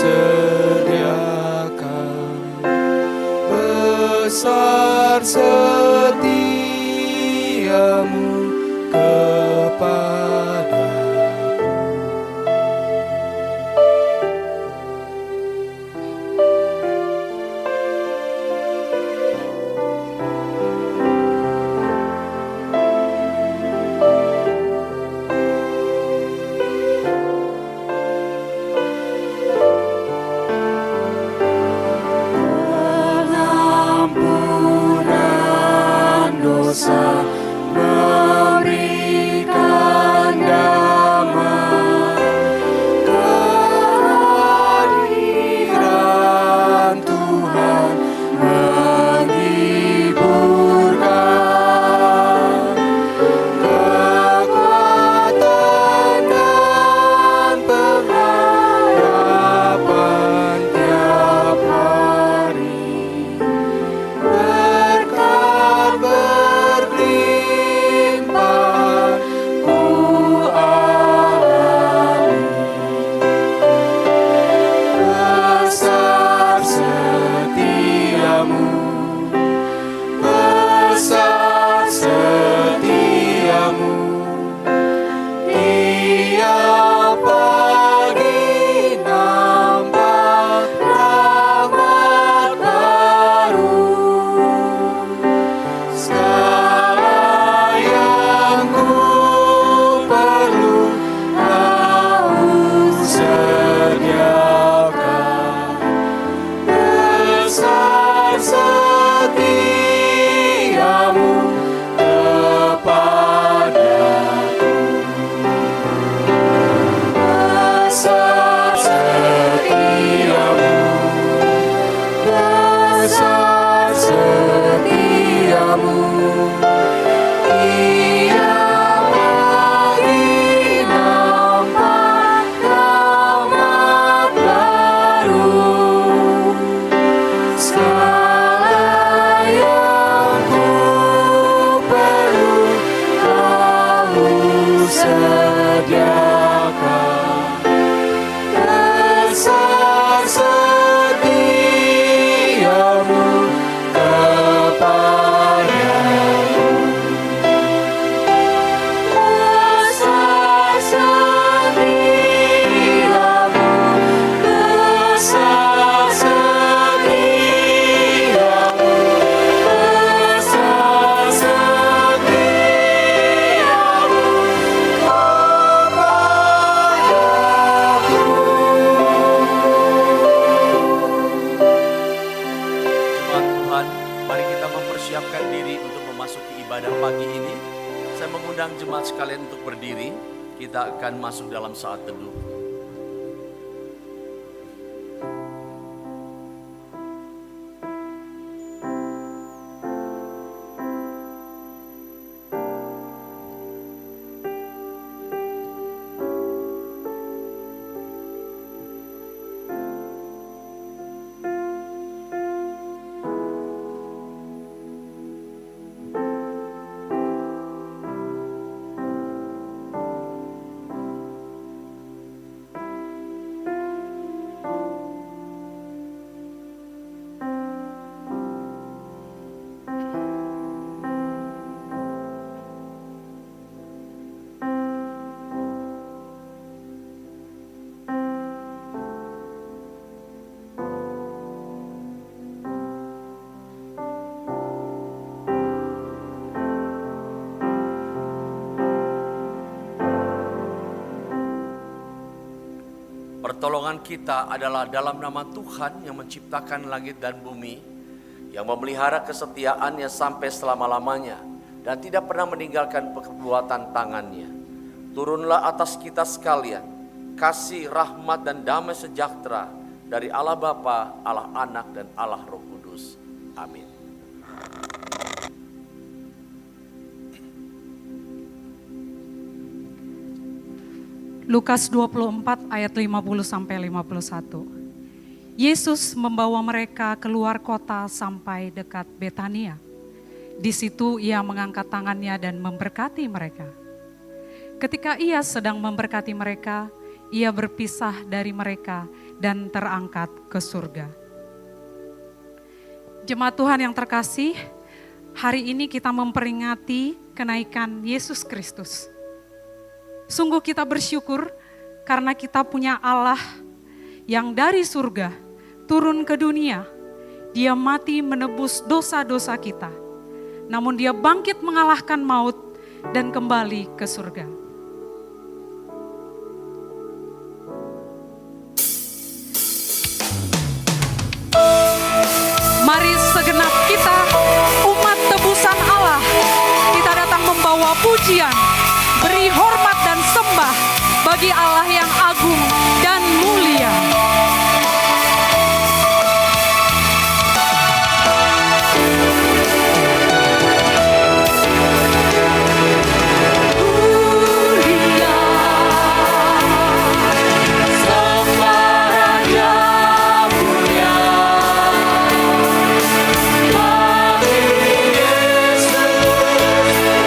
sediakan. Besar setiamu kepadaku. Pengampunan dosa, memberikan damai, kehadiran Tuhan menghiburkan, kekuatan dan pengharapan tiap hari. Berkat berlimpah ku alami. Besar setiamu, besar setiamu. Tiap pagi nampak rahmat baru. Segala yang ku perlu Kau sediakan. Besar setiamu kepadaku. Besar setiamu, besar setiamu. Tiap pagi nampak rahmat baru. Segala yang ku perlu Kau sediakan. Besar setiamu kepadaku. Besar setiamu, besar setiamu, besar setiamu kepadaku. Jemaat Tuhan, mari kita mempersiapkan diri untuk memasuki ibadah pagi ini. Saya mengundang jemaat sekalian untuk berdiri. Kita akan masuk dalam saat teduh. Pertolongan kita adalah dalam nama Tuhan yang menciptakan langit dan bumi, yang memelihara kesetiaannya sampai selama-lamanya dan tidak pernah meninggalkan perbuatan tangannya. Turunlah atas kita sekalian kasih, rahmat, dan damai sejahtera dari Allah Bapa, Allah Anak, dan Allah Roh Kudus. Amin. Lukas 24 ayat 50-51. Yesus membawa mereka keluar kota sampai dekat Betania. Di situ ia mengangkat tangannya dan memberkati mereka. Ketika ia sedang memberkati mereka, ia berpisah dari mereka dan terangkat ke surga. Jemaat Tuhan yang terkasih, hari ini kita memperingati kenaikan Yesus Kristus. Sungguh kita bersyukur karena kita punya Allah yang dari surga turun ke dunia. Dia mati menebus dosa-dosa kita. Namun dia bangkit mengalahkan maut dan kembali ke surga. Mari segenap kita, umat tebusan Allah, kita datang membawa pujian, beri hormat dan sembah bagi Allah yang agung dan mulia.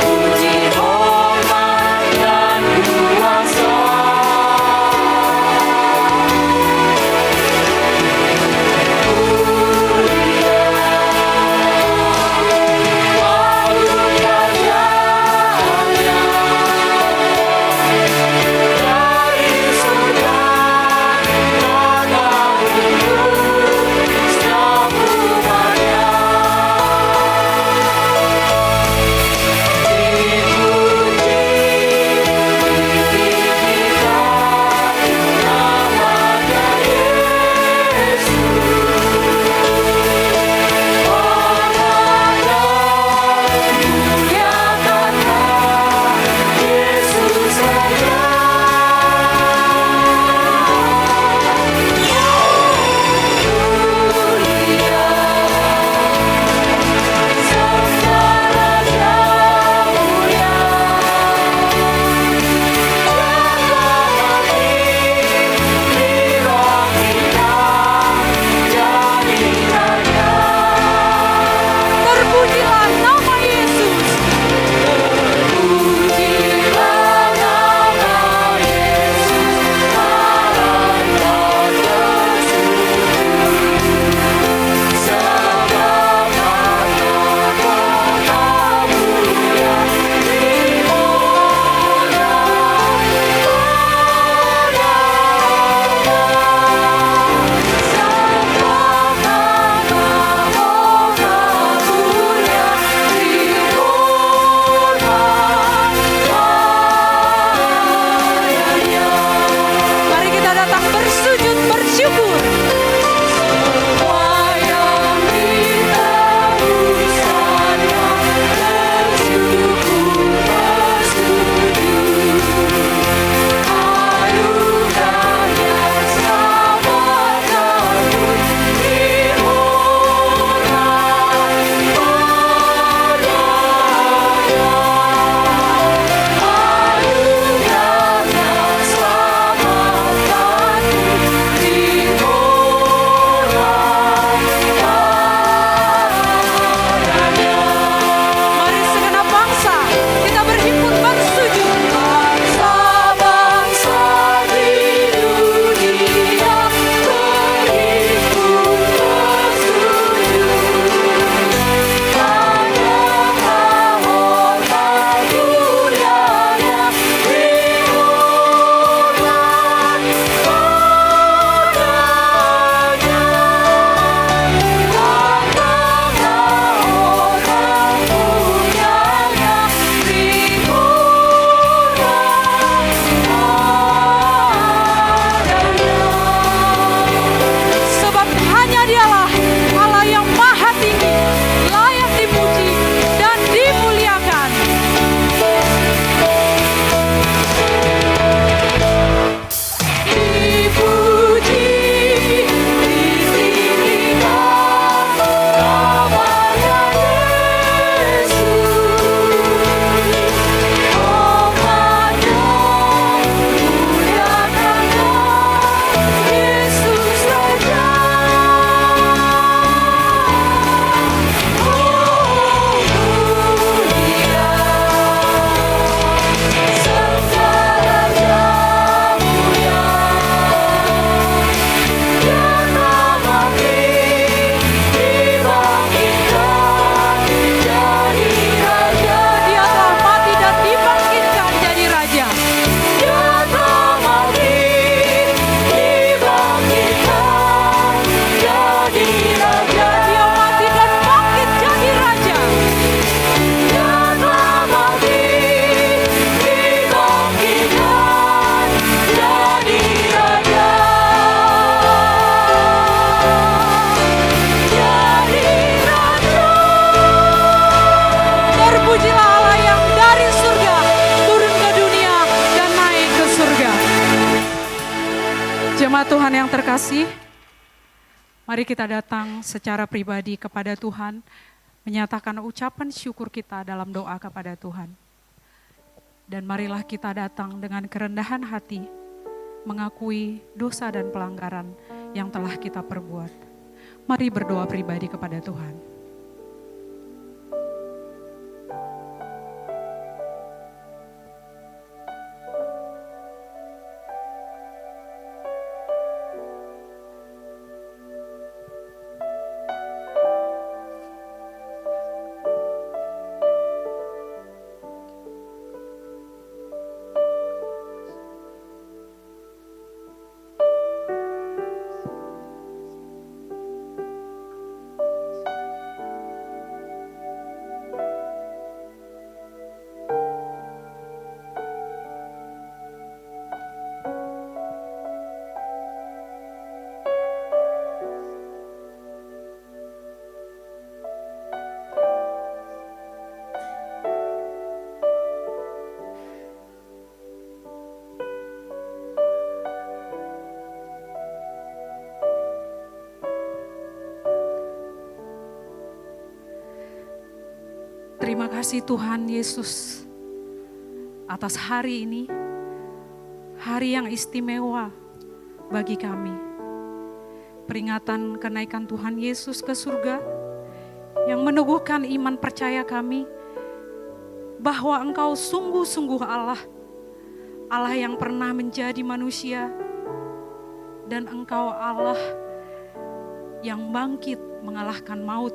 Puji hormat dan kuasa Jemaat Tuhan yang terkasih, mari kita datang secara pribadi kepada Tuhan, menyatakan ucapan syukur kita dalam doa kepada Tuhan. Dan marilah kita datang dengan kerendahan hati, mengakui dosa dan pelanggaran yang telah kita perbuat. Mari berdoa pribadi kepada Tuhan. Terima kasih Tuhan Yesus atas hari ini, hari yang istimewa bagi kami. Peringatan kenaikan Tuhan Yesus ke surga yang meneguhkan iman percaya kami bahwa Engkau sungguh-sungguh Allah, Allah yang pernah menjadi manusia, dan Engkau Allah yang bangkit mengalahkan maut.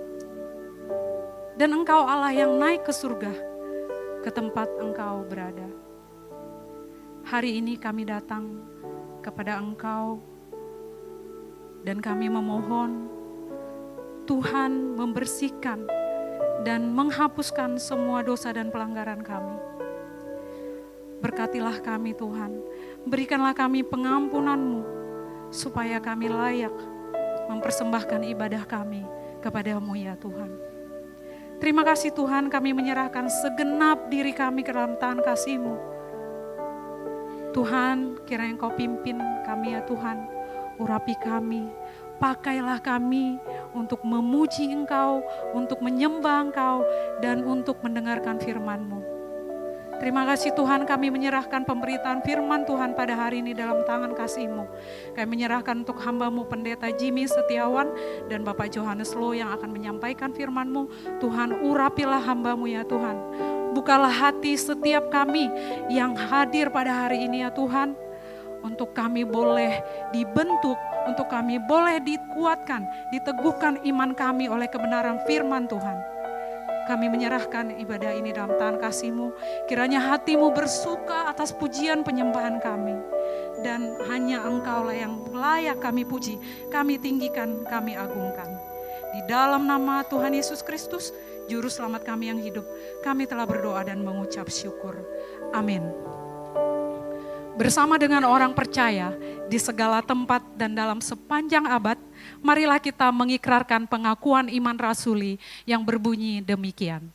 Dan Engkau Allah yang naik ke surga, ke tempat Engkau berada. Hari ini kami datang kepada Engkau dan kami memohon Tuhan membersihkan dan menghapuskan semua dosa dan pelanggaran kami. Berkatilah kami Tuhan, berikanlah kami pengampunan-Mu supaya kami layak mempersembahkan ibadah kami kepada-Mu ya Tuhan. Terima kasih Tuhan, kami menyerahkan segenap diri kami ke dalam tangan kasih-Mu. Tuhan, kiranya Engkau pimpin kami ya Tuhan, urapi kami, pakailah kami untuk memuji Engkau, untuk menyembah Engkau, dan untuk mendengarkan firman-Mu. Terima kasih Tuhan, kami menyerahkan pemberitaan firman Tuhan pada hari ini dalam tangan kasih-Mu. Kami menyerahkan untuk hamba-Mu Pendeta Jimmy Setiawan dan Bapak Johannes Lo yang akan menyampaikan firman-Mu. Tuhan, urapilah hamba-Mu ya Tuhan. Bukalah hati setiap kami yang hadir pada hari ini ya Tuhan. Untuk kami boleh dibentuk, untuk kami boleh dikuatkan, diteguhkan iman kami oleh kebenaran firman Tuhan. Kami menyerahkan ibadah ini dalam tangan kasih-Mu. Kiranya hati-Mu bersuka atas pujian penyembahan kami. Dan hanya Engkau lah yang layak kami puji, kami tinggikan, kami agungkan. Di dalam nama Tuhan Yesus Kristus, Juru Selamat kami yang hidup, kami telah berdoa dan mengucap syukur. Amin. Bersama dengan orang percaya di segala tempat dan dalam sepanjang abad, marilah kita mengikrarkan pengakuan iman rasuli yang berbunyi demikian.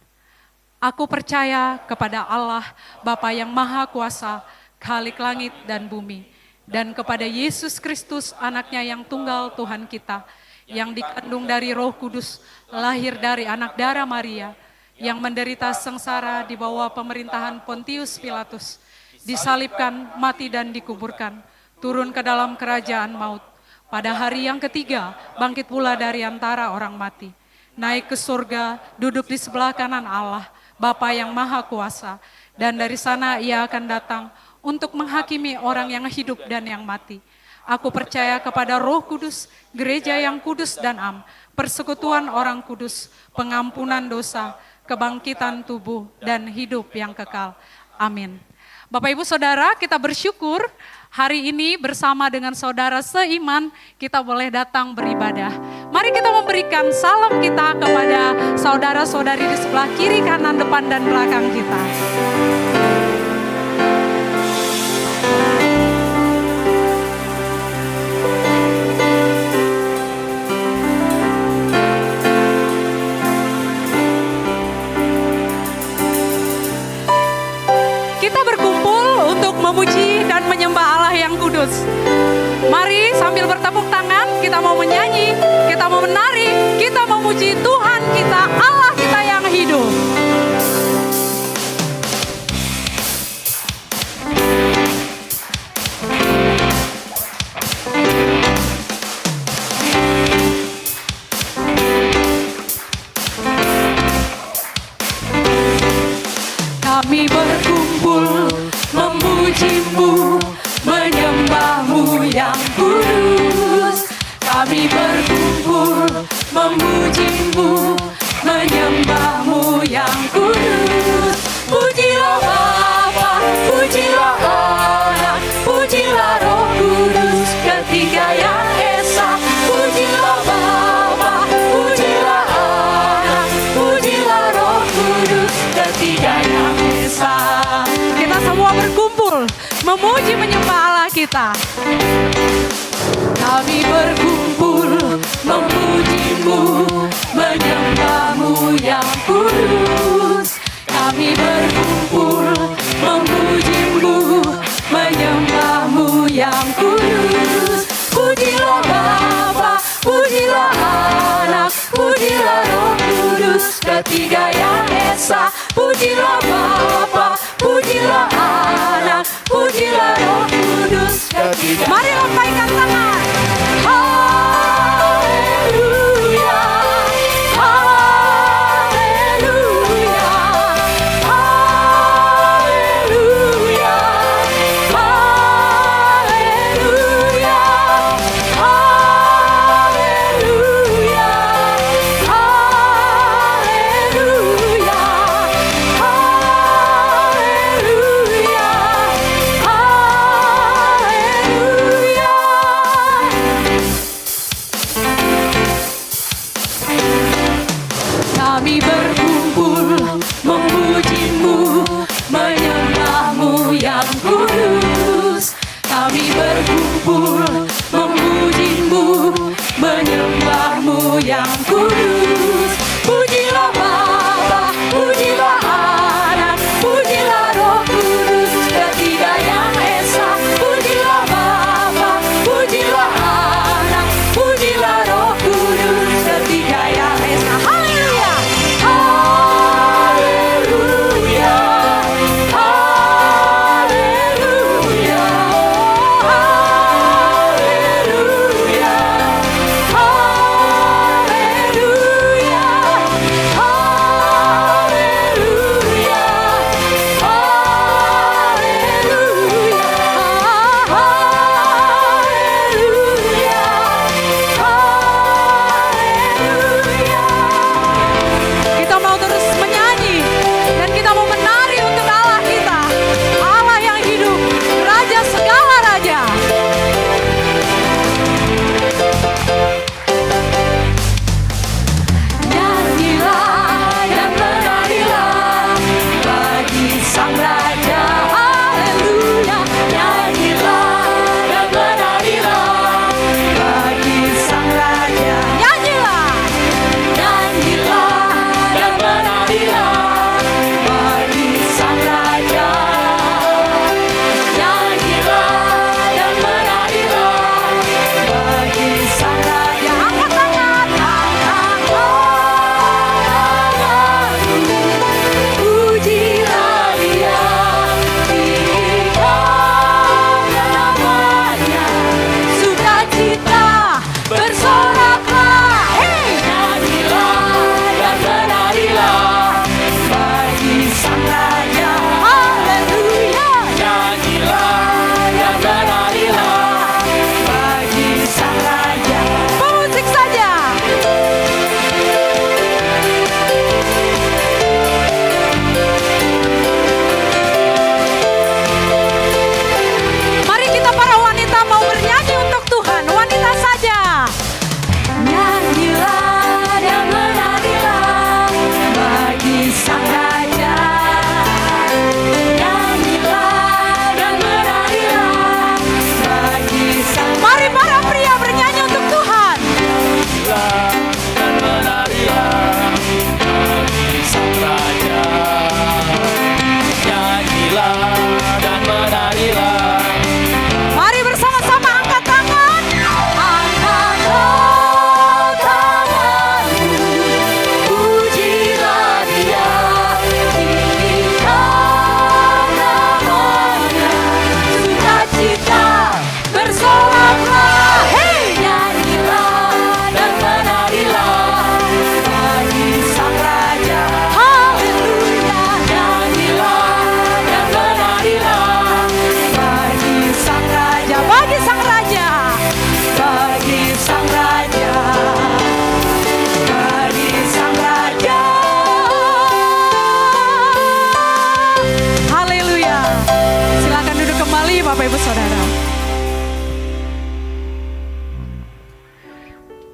Aku percaya kepada Allah, Bapa yang Maha Kuasa, Khalik langit dan bumi, dan kepada Yesus Kristus, anaknya yang tunggal Tuhan kita, yang dikandung dari Roh Kudus, lahir dari anak darah Maria, yang menderita sengsara di bawah pemerintahan Pontius Pilatus, disalibkan, mati dan dikuburkan, turun ke dalam kerajaan maut. Pada hari yang ketiga, bangkit pula dari antara orang mati. Naik ke surga, duduk di sebelah kanan Allah, Bapa yang Maha Kuasa. Dan dari sana ia akan datang untuk menghakimi orang yang hidup dan yang mati. Aku percaya kepada Roh Kudus, gereja yang kudus dan am, persekutuan orang kudus, pengampunan dosa, kebangkitan tubuh, dan hidup yang kekal. Amin. Bapak Ibu Saudara, kita bersyukur hari ini bersama dengan saudara seiman kita boleh datang beribadah. Mari kita memberikan salam kita kepada saudara-saudari di sebelah kiri, kanan, depan, dan belakang kita. Kita berkumpul untuk memuji dan menyembah Allah yang kudus. Mari bertepuk tangan, kita mau menyanyi, kita mau menari, kita memuji Tuhan kita, Allah kita yang hidup. Kami berkumpul memuji-Mu, menyembah-Mu yang kudus. Kami berkumpul memuji-Mu, menyembah-Mu yang kudus. Pujilah Bapa, pujilah Anak, pujilah Roh Kudus, ketiga yang esa. Pujilah Bapa, pujilah Anak, pujilah Roh Kudus, ketiga yang esa. Kita semua berkumpul memuji menyembah Allah kita. Kami berkumpul memuji-Mu, menyembah-Mu yang kudus. Kami berkumpul memuji-Mu, menyembah-Mu yang kudus. Pujilah Bapa, pujilah Anak, pujilah Roh Kudus, ketiga yang esa. Pujilah Bapa, pujilah Anak, pujilah Roh Kudus, ketiga. Mari lambaikan tangan. Haleluya, haleluya, haleluya, haleluya, haleluya, haleluya, haleluya, haleluya.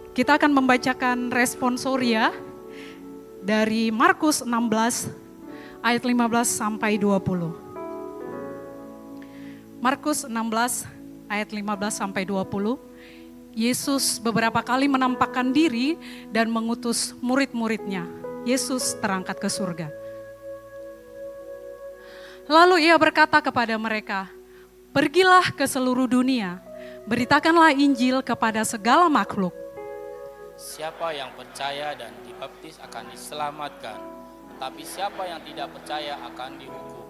Kita akan membacakan responsoria dari Markus 16 ayat 15 sampai 20. Markus 16 ayat 15 sampai 20. Yesus beberapa kali menampakkan diri dan mengutus murid-muridnya. Yesus terangkat ke surga. Lalu ia berkata kepada mereka, "Pergilah ke seluruh dunia, beritakanlah Injil kepada segala makhluk. Siapa yang percaya dan dibaptis akan diselamatkan, tetapi siapa yang tidak percaya akan dihukum.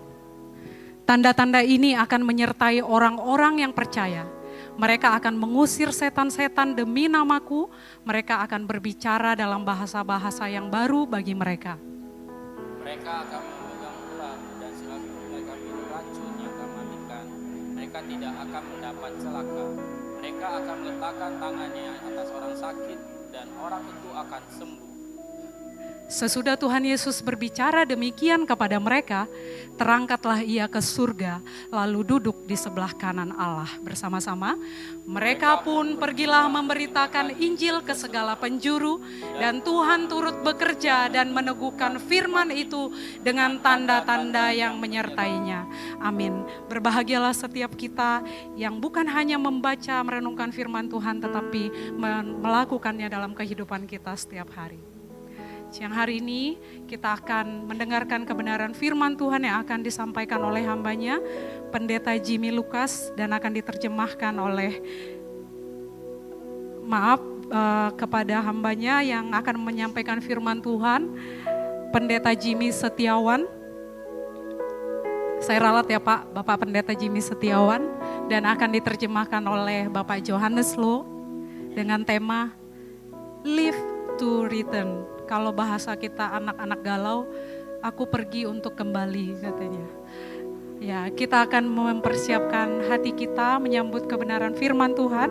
Tanda-tanda ini akan menyertai orang-orang yang percaya. Mereka akan mengusir setan-setan demi namaku. Mereka akan berbicara dalam bahasa-bahasa yang baru bagi mereka. Mereka akan memegang ular dan sekalipun mereka minum racun yang mematikan, mereka tidak akan mendapat celaka. Mereka akan meletakkan tangannya atas orang sakit dan orang itu akan sembuh." Sesudah Tuhan Yesus berbicara demikian kepada mereka, terangkatlah ia ke surga, lalu duduk di sebelah kanan Allah bersama-sama. Mereka pun pergilah memberitakan Injil ke segala penjuru, dan Tuhan turut bekerja dan meneguhkan firman itu dengan tanda-tanda yang menyertainya. Amin. Berbahagialah setiap kita yang bukan hanya membaca, merenungkan firman Tuhan, tetapi melakukannya dalam kehidupan kita setiap hari. Siang hari ini kita akan mendengarkan kebenaran firman Tuhan yang akan disampaikan oleh hambanya, Pendeta Jimmy Lukas, dan akan diterjemahkan oleh, kepada hambanya yang akan menyampaikan firman Tuhan, Pendeta Jimmy Setiawan. Saya ralat ya Pak, Bapak Pendeta Jimmy Setiawan, dan akan diterjemahkan oleh Bapak Johannes Lo dengan tema Live to Return. Kalau bahasa kita anak-anak galau, aku pergi untuk kembali katanya. Ya, kita akan mempersiapkan hati kita menyambut kebenaran firman Tuhan.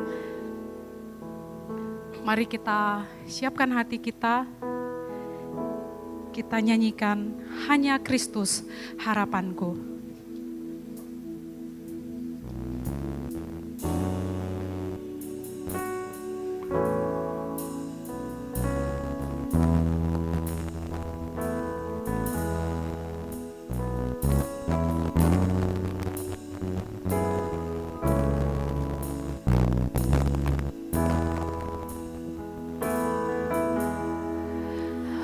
Mari kita siapkan hati kita. Kita nyanyikan Hanya Kristus Harapanku.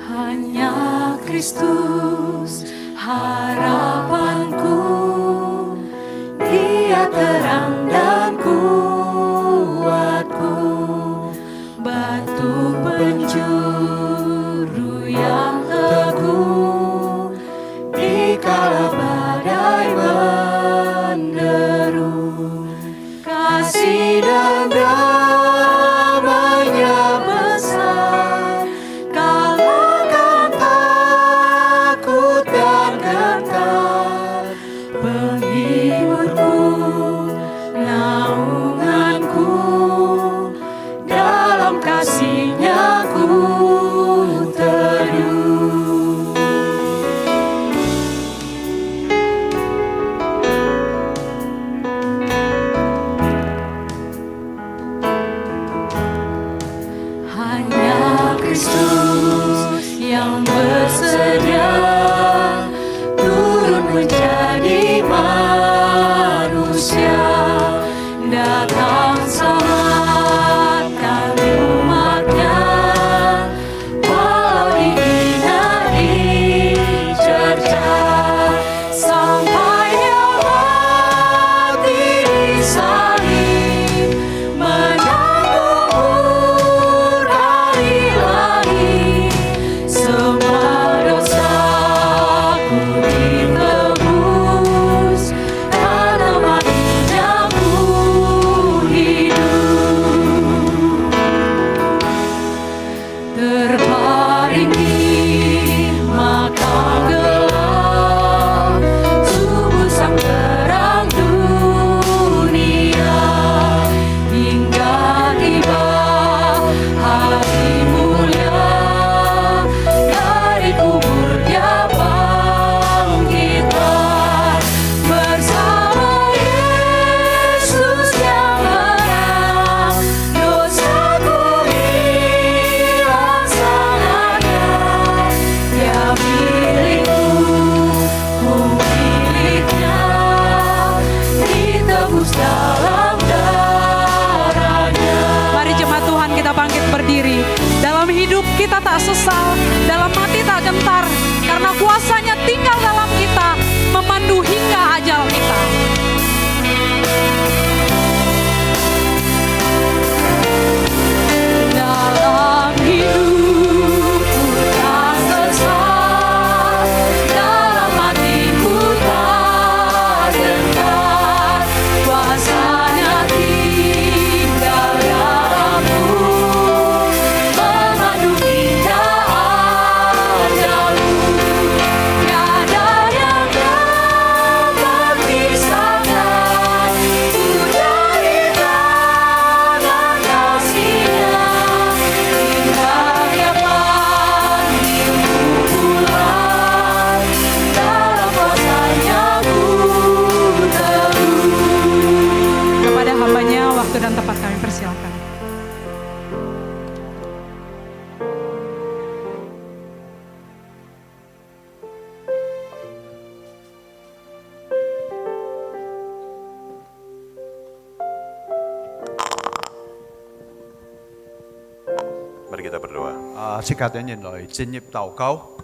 Hanya Kristus harapanku, Dia terang dan kuatku, batu penjuru yang teguh di kala badai menderu. Kasih dan damai-Nya besar, kalahkan takut dan gentar. Penghiburku, naunganku, dalam kasih-Nya ku teduh. Hanya Kristus yang bersedia turun menjadi manusia, datang selamatkan umat-Nya, walau dihina, dicerca, sampai Dia mati di salib, menanggung berkali-kali semua hidup kita tak sesal, dalam hati tak gentar, karena kuasanya tinggal dalam kita, memandu hingga ajal kita. Dalam hidupku tak sesat, dalam hatiku tak gentar, kuasanya tinggal dalamku, memandu hingga ajalku. Tiada yang dapat pisahkan ku dari tangan kasih-Nya. Indah yang panggilku pulang, dalam kuasa-Nya ku teguh. Kepada hambanya waktu dan tempat kami persilakan. Mari kita berdoa. 即刻等人來進入禱告。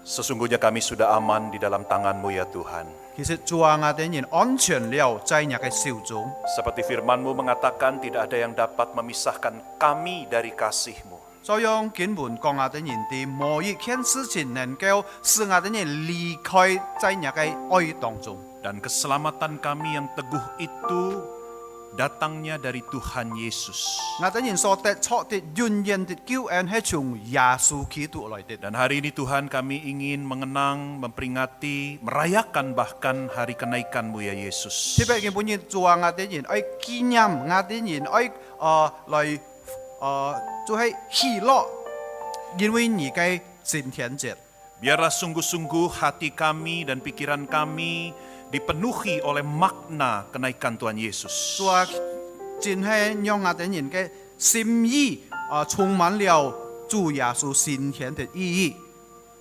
Sesungguhnya kami sudah aman di dalam tangan-Mu ya Tuhan. 其實主啊，我哋人安全了，在你嘅手中。 Seperti firman-Mu mengatakan tidak ada yang dapat memisahkan kami dari kasih-Mu. 這樣經文講我哋人哋冇一件事情能夠使我哋人離開在你嘅愛當中。 Dan keselamatan kami yang teguh itu datangnya dari Tuhan Yesus. 我哋人所得錯的永遠的救恩係從耶穌基督來的。 Dan hari ini Tuhan kami ingin mengenang, memperingati, merayakan bahkan hari kenaikan-Mu ya Yesus. 特別嘅本日主啊，我哋人愛紀念，我哋人愛來就係喜樂，因為你嘅升天節。 Biarlah sungguh-sungguh hati kami dan pikiran kami dipenuhi oleh makna kenaikan Tuhan Yesus. 主啊，真係讓我哋人嘅心意充滿了主耶穌升天的意義。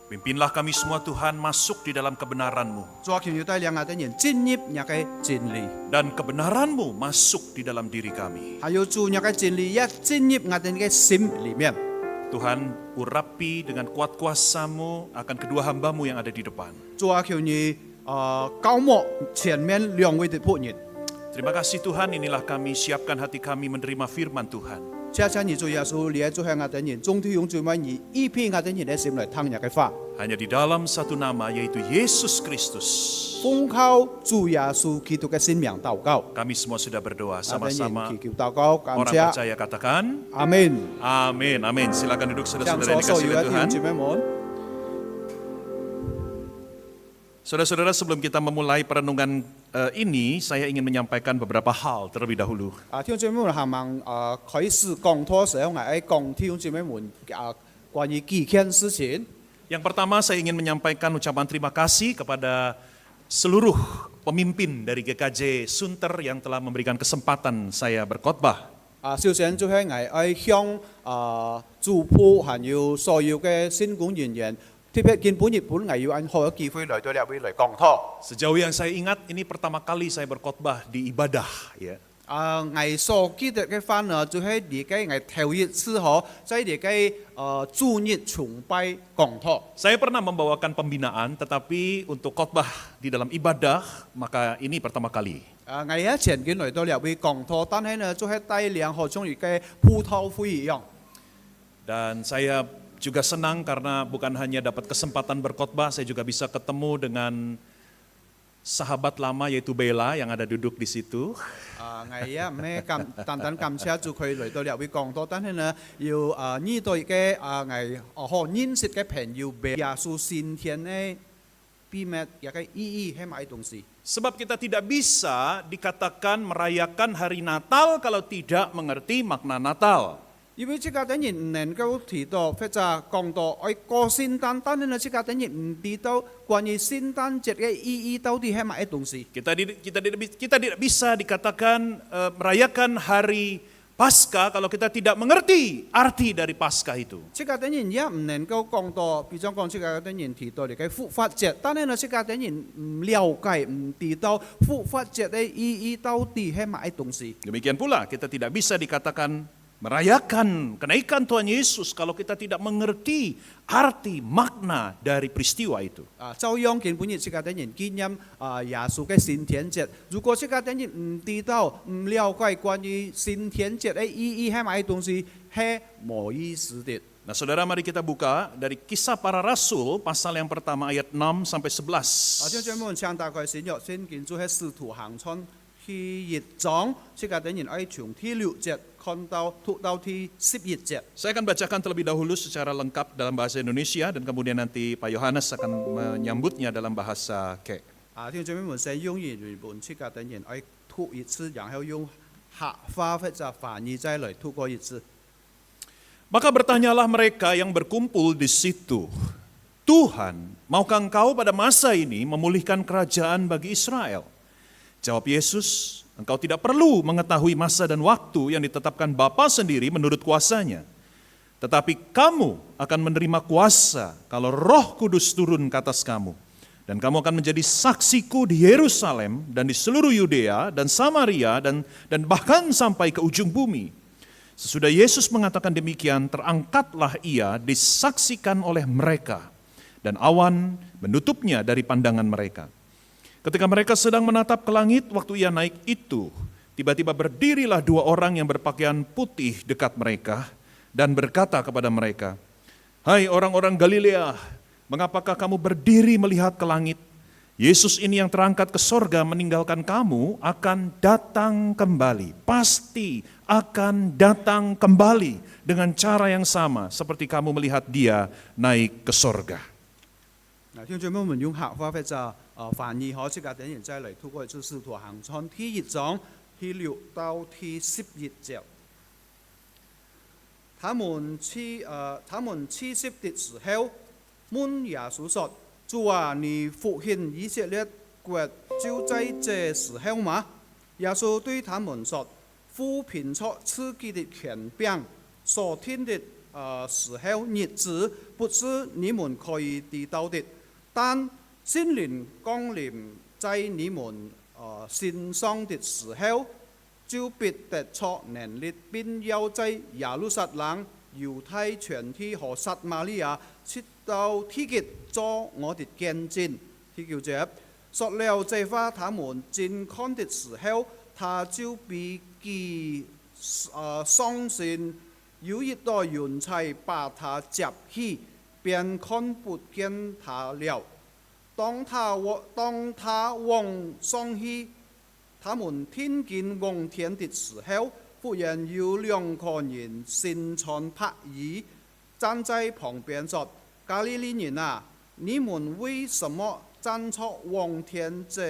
Pimpinlah kami semua Tuhan masuk di dalam kebenaran-Mu. 主啊，求你帶領我哋人進入你嘅真理， Dan kebenaran-Mu masuk di dalam diri kami. 還有主你嘅真理也進入我哋嘅心裡面。 Tuhan, urapi dengan kuat kuasa-Mu akan kedua hamba-Mu yang ada di depan. 主啊，求你高莫前面兩位的僕人， Terima kasih Tuhan, inilah kami siapkan hati kami menerima firman Tuhan. 謝謝你主耶穌，你喺做向我哋人，總體用最尾你一片我哋人嘅心嚟聽你嘅話， Hanya di dalam satu nama yaitu Yesus Kristus. 奉靠主耶穌基督嘅聖名禱告， Kami semua sudah berdoa 我哋 sama-sama. 人祈求禱告，感 Orang 謝， percaya katakan, 阿門。 amin, amin. Silakan duduk 向 saudara-saudara 所 yang 有 dikasih 嘅 oleh 弟 Tuhan. 兄姊妹們。 Saudara-saudara, sebelum kita memulai perenungan ini, saya ingin menyampaikan beberapa hal terlebih dahulu. 弟兄姊妹們，係咪開始講託時候，我係講弟兄姊妹們關於幾件事情。 Yang pertama, saya ingin menyampaikan ucapan terima kasih kepada seluruh pemimpin dari GKJ Sunter yang telah memberikan kesempatan saya berkhotbah. 首先就係我係向主僕還有所有嘅聖工人員，特別見本日本我要按好嘅機會來到呢位嚟講託。 Sejauh yang saya ingat, ini pertama kali saya berkhotbah di ibadah. Ya. 我所記得嘅翻呢，就係你嘅我頭一次嗬，在你嘅主日崇拜講託。 Saya pernah membawakan pembinaan, tetapi untuk khotbah di dalam ibadah, maka ini pertama kali. 我喺前幾來到呢位講託，但係呢就係帶領好像而嘅葡萄會一樣。 Dan saya juga senang karena bukan hanya dapat kesempatan berkhotbah, saya juga bisa ketemu dengan sahabat lama yaitu Bella yang ada duduk di situ. 我咩單單感謝主佢嚟到呢位講託，但係呢要呢對嘅我可認識嘅朋友俾耶穌升天呢秘密嘅意義係乜東西？ Sebab kita tidak bisa dikatakan merayakan hari Natal kalau tidak mengerti makna Natal. 因為即個等人唔能夠提到或者講到愛過聖誕，但係呢即個等人唔知道關於聖誕節嘅意義到底係乜東西？ Kita tidak bisa dikatakan merayakan hari Paskah kalau kita tidak mengerti arti dari Paskah itu. 即個等人也唔能夠講到，比如講即個等人提到你嘅復活節，但係呢即個等人唔了解、唔知道復活節嘅意義到底係乜東西？ Demikian pula kita tidak bisa dikatakan merayakan kenaikan Tuhan Yesus kalau kita tidak mengerti arti makna dari peristiwa itu. 照樣見本日世界等人紀念耶穌嘅升天節。如果世界等人唔知道、唔了解關於升天節嘅意義係乜東西，係冇意思的。 Nah saudara, mari kita buka dari Kisah Para Rasul pasal yang pertama ayat 6 sampai 11. 弟兄姊妹們，請大概先約先見咗喺《使徒行傳》第1章，世界等人可以從第6節看到第11節。 Saya akan bacakan terlebih dahulu secara lengkap dalam bahasa Indonesia dan kemudian nanti Pak Yohanes akan menyambutnya dalam bahasa Ke. 弟兄姊妹們，先用原本世界等人可以讀一次，然後用客話或者翻譯再來讀過一次。 Maka bertanyalah mereka yang berkumpul di situ, Tuhan, maukah engkau pada masa ini memulihkan kerajaan bagi Israel? Jawab Yesus, engkau tidak perlu mengetahui masa dan waktu yang ditetapkan Bapa sendiri menurut kuasanya. Tetapi kamu akan menerima kuasa kalau Roh Kudus turun ke atas kamu. Dan kamu akan menjadi saksiku di Yerusalem dan di seluruh Yudea dan Samaria dan bahkan sampai ke ujung bumi. Sesudah Yesus mengatakan demikian, terangkatlah ia disaksikan oleh mereka, dan awan menutupnya dari pandangan mereka. Ketika mereka sedang menatap ke langit waktu ia naik itu, tiba-tiba berdirilah 2 orang yang berpakaian putih dekat mereka, dan berkata kepada mereka, "Hai orang-orang Galilea, mengapakah kamu berdiri melihat ke langit? Yesus ini yang terangkat ke sorga meninggalkan kamu akan datang kembali, pasti akan datang kembali dengan cara yang sama seperti kamu melihat dia naik ke sorga." 弟兄姊妹們，用客話或者翻譯好，世界等人再嚟讀過一次《使徒行傳》第1章第6到第11節。他們吃食的時候，問耶穌說：主啊，你復興以色列國就在這時候嗎？耶穌對他們說：父憑着自己的權柄所定的時候日子，不是你們可以知道的。但聖靈降臨在你們身上的時候，就必得着能力，並要在耶路撒冷、猶太全地和撒瑪利亞，直到地極作我的見證。第9節，說了這話，他們正看的時候，他就比其上身有一朵雲彩把他接起，便看不見他了。當他往上去，他們聽見往天的時候，忽然有2個人身穿白衣，站在旁邊說：加利利人啊，你們為什麼站着往天這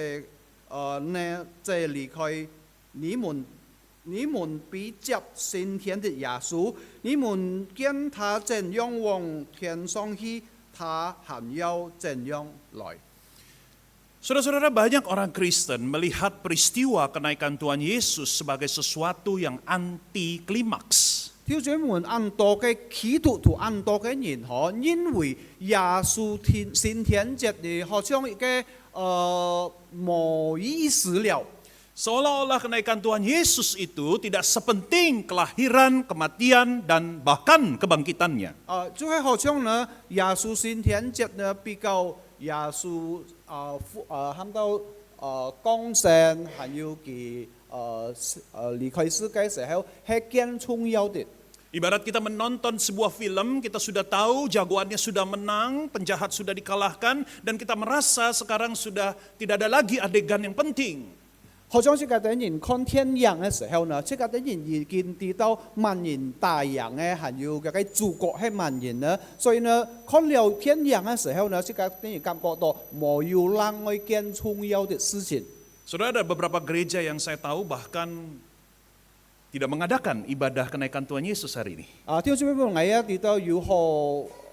離開你們必接升天的耶穌？你們見他怎樣往天上去，他還要怎樣來？ Saudara-saudara, banyak orang Kristen melihat peristiwa kenaikan Tuhan Yesus sebagai sesuatu yang anti klimaks. 挑選門按多嘅企圖同按多嘅人可，因為耶穌升天節嘅好像嘅冇意思了。 Seolah-olah kenaikan Tuhan Yesus itu tidak sepenting kelahiran, kematian, dan bahkan kebangkitannya. 就係好像呢，耶穌升天節呢比較耶穌喊到降生，還有佢離開世界時候係更重要的。 Ibarat kita menonton sebuah film, kita sudah tahu jagoannya sudah menang, penjahat sudah dikalahkan, dan kita merasa sekarang sudah tidak ada lagi adegan yang penting. 好像世界等人看天陽嘅時候呢，世界等人已經知道萬人大洋嘅，還有嗰個主角係萬人呢，所以呢看了天陽嘅時候呢，世界等人感覺到冇有讓我更重要的事情。 Saudara, ada beberapa gereja yang saya tahu bahkan tidak mengadakan ibadah kenaikan Tuhan Yesus hari ini. 弟兄姊妹們，我也知道有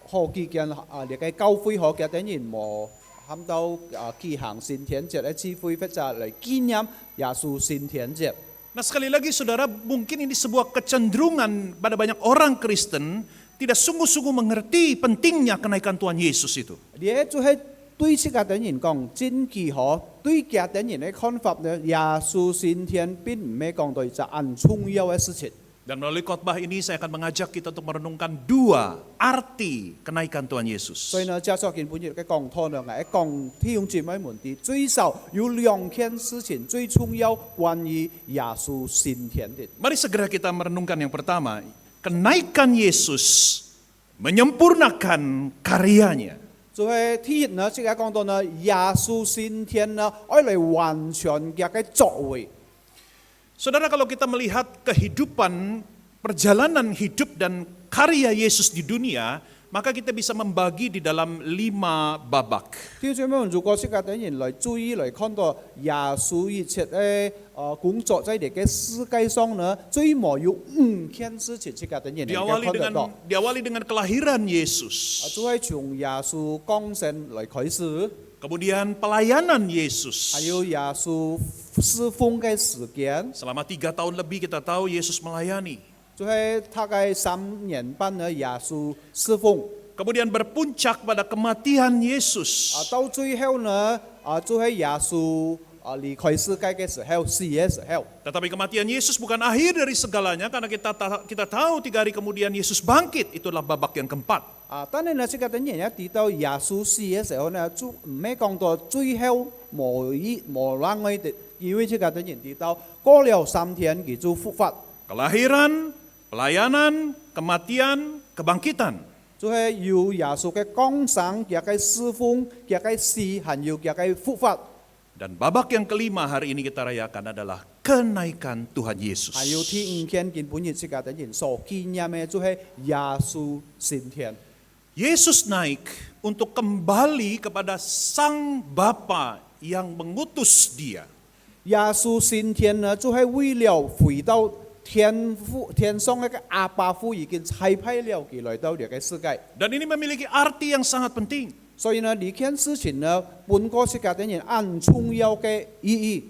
好幾間呢個教會好嘅等人冇。 喊到舉行升天節嘅聚會，或者嚟紀念耶穌升天節。 Nah sekali lagi saudara, mungkin ini sebuah kecenderungan pada banyak orang Kristen tidak sungguh-sungguh mengerti pentingnya kenaikan Tuhan Yesus itu. 呢就係對世界等人講真幾好，對家等人嘅看法呢，耶穌升天並唔係講到一件重要嘅事情。Dan melalui khotbah ini saya akan mengajak kita untuk merenungkan 2 arti kenaikan Tuhan Yesus. 所以呢，接觸見本日嘅講堂呢，我講弟兄姊妹們啲最少有2件事情最重要關於耶穌升天的。 Mari segera kita merenungkan yang pertama, kenaikan Yesus menyempurnakan karyanya. 就係第一呢，即係講到呢，耶穌升天呢，愛嚟完全嘅作為。 Saudara, kalau kita melihat kehidupan, perjalanan hidup dan karya Yesus di dunia, maka kita bisa membagi di dalam 5 babak. 弟兄姊妹們，如果即係等人嚟注意嚟看到耶穌一切嘅工作在呢個世界上呢，最冇有5件事情，即係等人嚟看得到。 Diawali dengan kelahiran Yesus, 就係從耶穌降生嚟開始， kemudian pelayanan Yesus. 還有耶穌侍奉嘅時間。 Selama 3 tahun lebih kita tahu Yesus melayani. 就係大概3年半呢，耶穌侍奉。 Kemudian berpuncak pada kematian Yesus. 到最後呢，就係耶穌離開世界嘅時候，死嘅時候。 Tetapi kematian Yesus bukan akhir dari segalanya, karena kita tahu 3 hari kemudian Yesus bangkit. Itulah babak yang keempat. 但係呢，即係等人一提到耶穌死嘅時候呢，就唔係講到最後無冷愛的，因為即係等人提到過了3天，佢就復活。 Kelahiran, pelayanan, kematian, kebangkitan. 就係要耶穌嘅降生、佢嘅侍奉、佢嘅死，還有佢嘅復活。 Dan babak yang kelima hari ini kita rayakan adalah kenaikan Tuhan Yesus. 還有第5天，見本日即係等人所紀念嘅就係耶穌升天。 Yesus naik untuk kembali kepada Sang Bapa yang mengutus dia. 耶穌升天呢，就係為了回到天上嘅阿爸父已經差派了佢來到呢個世界。 Dan ini memiliki arti yang sangat penting. 所以呢，呢件事情呢，本個世界等人按重要嘅意義。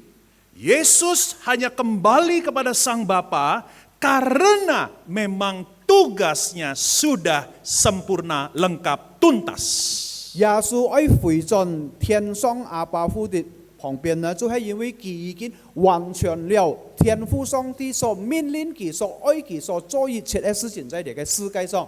Yesus hanya kembali kepada Sang Bapa karena memang tugasnya sudah sempurna, lengkap, tuntas. 耶穌愛回轉天上阿爸父的旁邊呢，就係因為佢已經完全了天父上帝所命令佢所愛佢所做一切嘅事情在呢個世界上。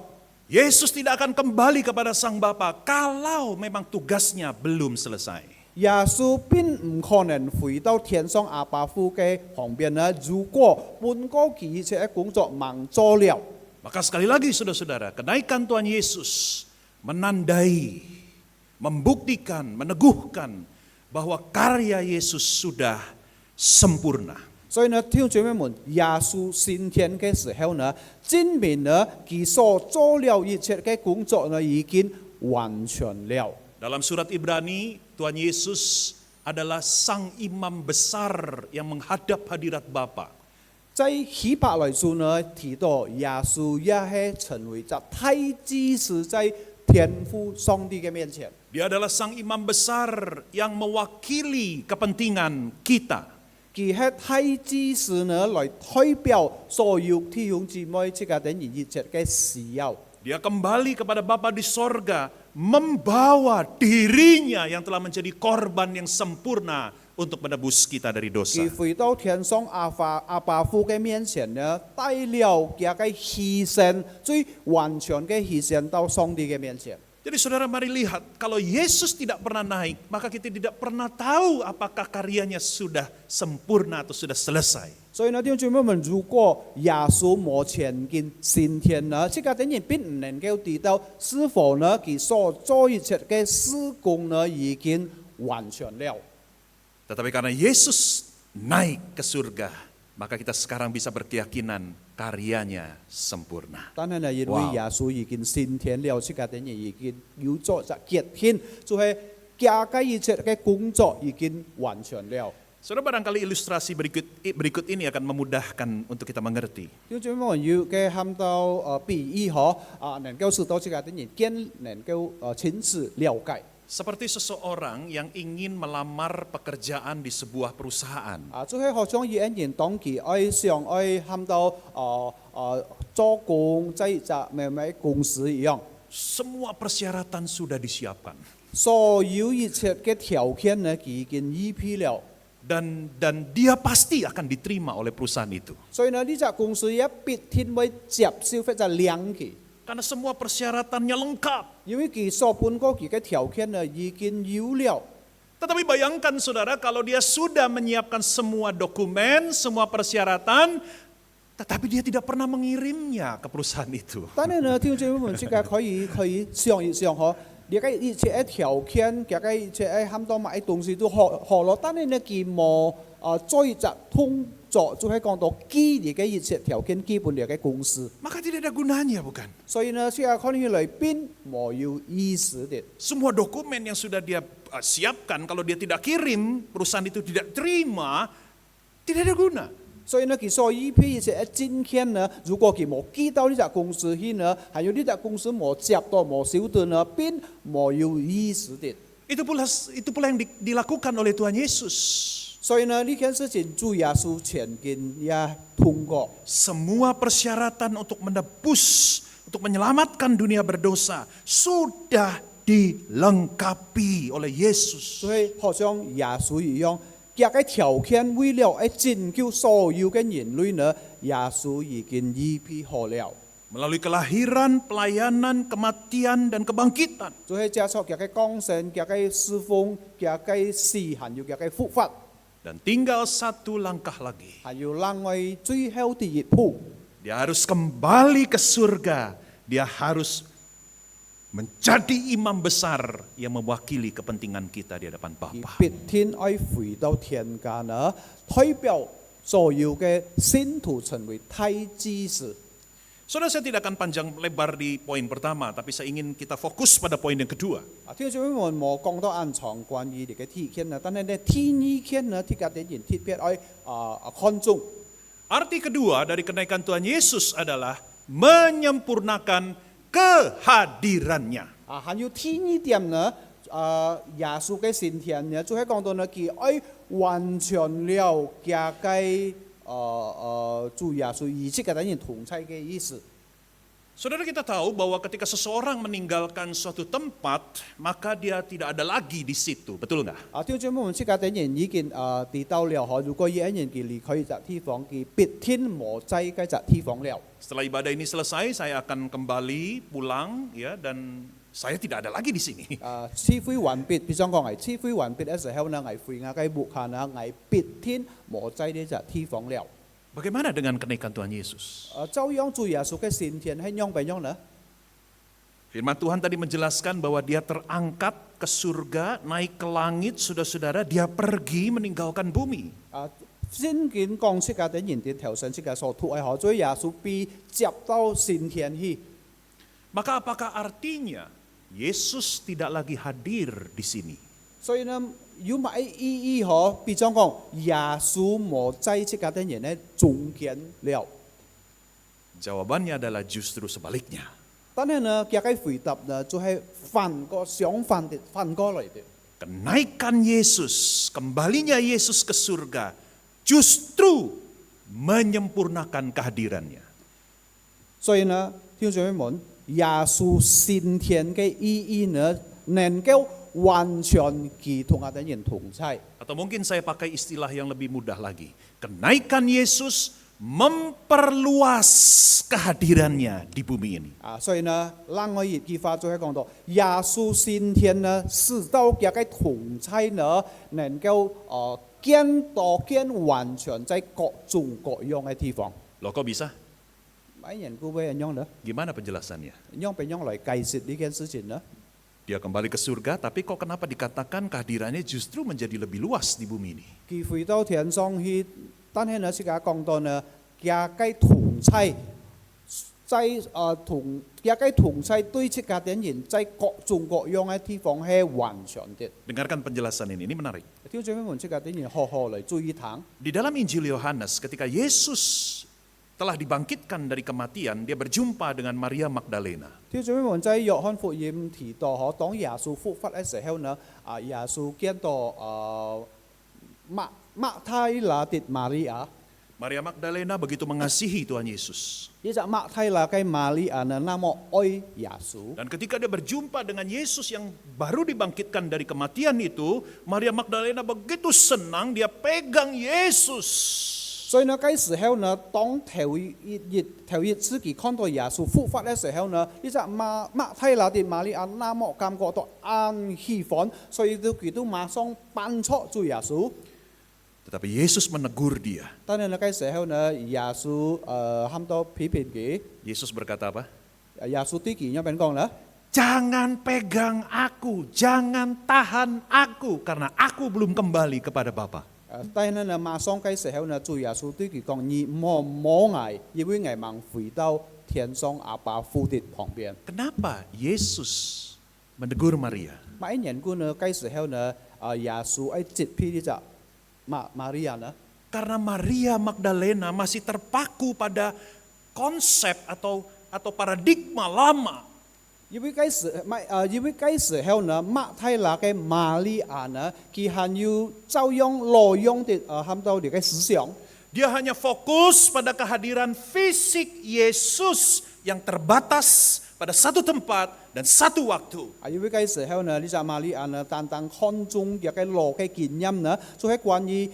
Yesus tidak akan kembali kepada Sang Bapa kalau memang tugasnya belum selesai. 耶穌並唔可能回到天上阿爸父嘅旁邊呢，如果本個佢一切嘅工作忙做了。 Maka sekali lagi saudara-saudara, kenaikan Tuhan Yesus menandai, membuktikan, meneguhkan bahwa karya Yesus sudah sempurna. 所以呢，弟兄姊妹們，耶穌升天嘅時候呢，證明呢，佢所做了一切嘅工作呢，已經完全了。 Dalam surat Ibrani, Tuhan Yesus adalah sang imam besar yang menghadap hadirat Bapa. 在希伯來書呢提到耶穌也係成為咗太子司在天父上帝嘅面前。 Dia adalah sang imam besar yang mewakili kepentingan kita. 佢係太子司呢來代表所有弟兄姊妹即係等於一切嘅需要。 Dia kembali kepada Bapa di sorga, membawa dirinya yang telah menjadi korban yang sempurna untuk menebus kita dari dosa. 佢回到天上阿爸父嘅面前呢，帶了佢嘅犧牲，最完全嘅犧牲到上帝嘅面前。 Jadi saudara mari lihat, kalau Yesus tidak pernah naik, maka kita tidak pernah tahu apakah karyanya sudah sempurna atau sudah selesai. 所以呢，弟兄姊妹們，如果耶穌冇前見升天呢，即係等於並唔能夠知道是否呢佢所做一切嘅事工呢已經完全了。 Tetapi karena Yesus naik ke surga, maka kita sekarang bisa berkeyakinan karyanya sempurna. 但係呢，因為耶穌已經升天了，即係等於已經有咗隻決天，就係加嘅一切嘅工作已經完全了。 Saudara, barangkali ilustrasi berikut ini akan memudahkan untuk kita mengerti. 弟兄姊妹們要嘅喊到比喻可能夠使到即係等於更能夠親自了解。 Seperti seseorang yang ingin melamar pekerjaan di sebuah perusahaan. 就係好像一人當佢愛想愛喊到做工在一隻咩公司一樣， Semua persyaratan sudah disiapkan. 所有一切嘅條件呢，佢已經預備了。dan dia pasti akan diterima oleh perusahaan itu. 所以呢，呢隻公司一必天會接消費者兩期， Karena semua persyaratannya lengkap. 因為佢所本嗰期嘅條件呢已經有了。 Tetapi bayangkan saudara kalau dia sudah menyiapkan semua dokumen, semua persyaratan, tetapi dia tidak pernah mengirimnya ke perusahaan itu. 但係呢，聽眾們即係可以想一想嗬，而家一切嘅條件，而家一切嘅冚多買東西都學咯，但係呢佢冇追責通作，就係講到基列嘅一切條件基本嘅公司， Maka tidak ada gunanya bukan? 所以呢，即係可能去裏邊冇有意思的。 Semua dokumen yang sudah dia siapkan, kalau dia tidak kirim, perusahaan itu tidak terima, tidak ada guna. 所以呢，佢所依批一切嘅證件呢，如果佢冇寄到呢隻公司去呢，還有呢隻公司冇接到冇收到呢，邊冇有意思的。 Itu pula yang dilakukan oleh Tuhan Yesus. 所以呢，呢件事情主耶穌前見也通過。 Semua persyaratan untuk menebus, untuk menyelamatkan dunia berdosa sudah dilengkapi oleh Yesus. 所以好像耶穌一樣，這個條件為了拯救所有嘅人類呢，耶穌已經預備好了。 Melalui kelahiran, pelayanan, kematian, dan kebangkitan. 就係借助這個降生、這個侍奉、這個死，還有這個復活， Dan tinggal satu langkah lagi. 還有另外最後第一步， Dia harus kembali ke surga. Dia harus menjadi imam besar yang mewakili kepentingan kita di hadapan 而 Bapa. 必天愛回到天家呢，代表所有嘅信徒成為大祭司。 Saudara, saya tidak akan panjang lebar di poin pertama, tapi saya ingin kita fokus pada poin yang kedua. 聽眾們冇講到暗藏關於呢個天經呢，但係呢天意經呢，啲家啲人特別愛看重。 Arti kedua dari kenaikan Tuhan Yesus adalah menyempurnakan kehadirannya. 還有天意點呢，耶穌嘅升天呢，就係講到呢，佢愛完全了這個主耶穌以即個等於同在嘅意思。 Saudara, kita tahu bahwa ketika seseorang meninggalkan suatu tempat, maka dia tidak ada lagi di situ, betul nggak? 聽眾們即個等人已經跌到了嗬，如果有一人佢離開這地方，佢必天無在嘅這地方了。 Setelah ibadah ini selesai, saya akan kembali pulang, ya, dan saya tidak ada lagi di sini. 賜灰完畢，比方講係賜灰完畢嘅時候呢，係回亞嘅木下呢，係必天無在呢這地方了。 Bagaimana dengan kenaikan Tuhan Yesus? 照樣主耶穌嘅升天係樣變樣呢？ Firman Tuhan tadi menjelaskan bahwa dia terangkat ke surga, naik ke langit, saudara-saudara, dia pergi meninggalkan bumi. 聖經講出嘅等人哋頭上出嘅所圖係何？所以耶穌被接到升天去。 Maka apakah artinya Yesus tidak lagi hadir di sini? 所以呢，有乜意義嗬？比方講，耶穌冇在出嘅等人呢中間了。 Jawabannya adalah justru sebaliknya. 但係呢，這個回答呢，就係相反的，反過來的。 Kenaikan Yesus, kembalinya Yesus ke surga, justru menyempurnakan kehadirannya. 所以呢，聽眾們，耶穌升天嘅意義呢，能夠完全與同嘅等人同在。 Atau mungkin saya pakai istilah yang lebih mudah lagi. Kenaikan Yesus memperluas kehadirannya di bumi ini. 所以呢，另外一句話就係講到，耶穌升天呢，使到這個同在呢，能夠更完全在各種各樣嘅地方。 Loh, kok bisa? 乜人估會樣呢？ Gimana penjelasannya? 樣俾樣來解釋呢件事情呢？ Dia kembali ke surga, tapi kok kenapa dikatakan kehadirannya justru menjadi lebih luas di bumi ini? 佢回到天上去，但係呢，是講到呢，這個同在，在這個同在對這個點人，在各種各樣嘅地方係完全的。 Dengarkan penjelasan ini menarik. 聽眾們，這個點人好好嚟注意聽。 Di dalam Injil Yohanes, ketika Yesus telah dibangkitkan dari kematian, dia berjumpa dengan Maria Magdalena. 聽眾們在約翰福音提到，當耶穌復活嘅時候呢，耶穌見到馬太拿的瑪利亞， Maria Magdalena begitu mengasihi Tuhan Yesus. 呢只馬太拿嘅瑪利亞呢，那麼愛耶穌。 Dan ketika dia berjumpa dengan Yesus yang baru dibangkitkan dari kematian itu, Maria Magdalena begitu senang, dia pegang Yesus. 所以呢，嗰時候呢，當頭一次佢看到耶穌復活嘅時候呢，呢只馬太拿啲瑪利亞那麼感覺到安喜歡，所以佢都馬上搬出主耶穌。 Tetapi Yesus menegur dia. 但係呢，嗰時候呢，耶穌喊到批評佢， Yesus berkata apa? 耶穌對佢一邊講啦。 Jangan pegang aku, jangan tahan aku, karena aku belum kembali kepada Bapa. 但係呢，馬上嗰時候呢，主耶穌對佢講：你莫摸我，因為我們回到天上阿爸父的旁邊。 Kenapa Yesus menegur Maria? 買人官呢，嗰時候呢，耶穌喺接批呢只Maria呢。 Karena Maria Magdalena masih terpaku pada konsep atau paradigma lama. 因為嗰時候呢，馬太拿嘅瑪利亞呢，佢還要照樣挪用的喊到你嘅思想。 Dia hanya fokus pada kehadiran fisik Yesus yang terbatas pada satu tempat dan satu waktu. 因為嗰時候呢，呢只瑪利亞呢，單單看中嘅羅嘅見音呢，就係關於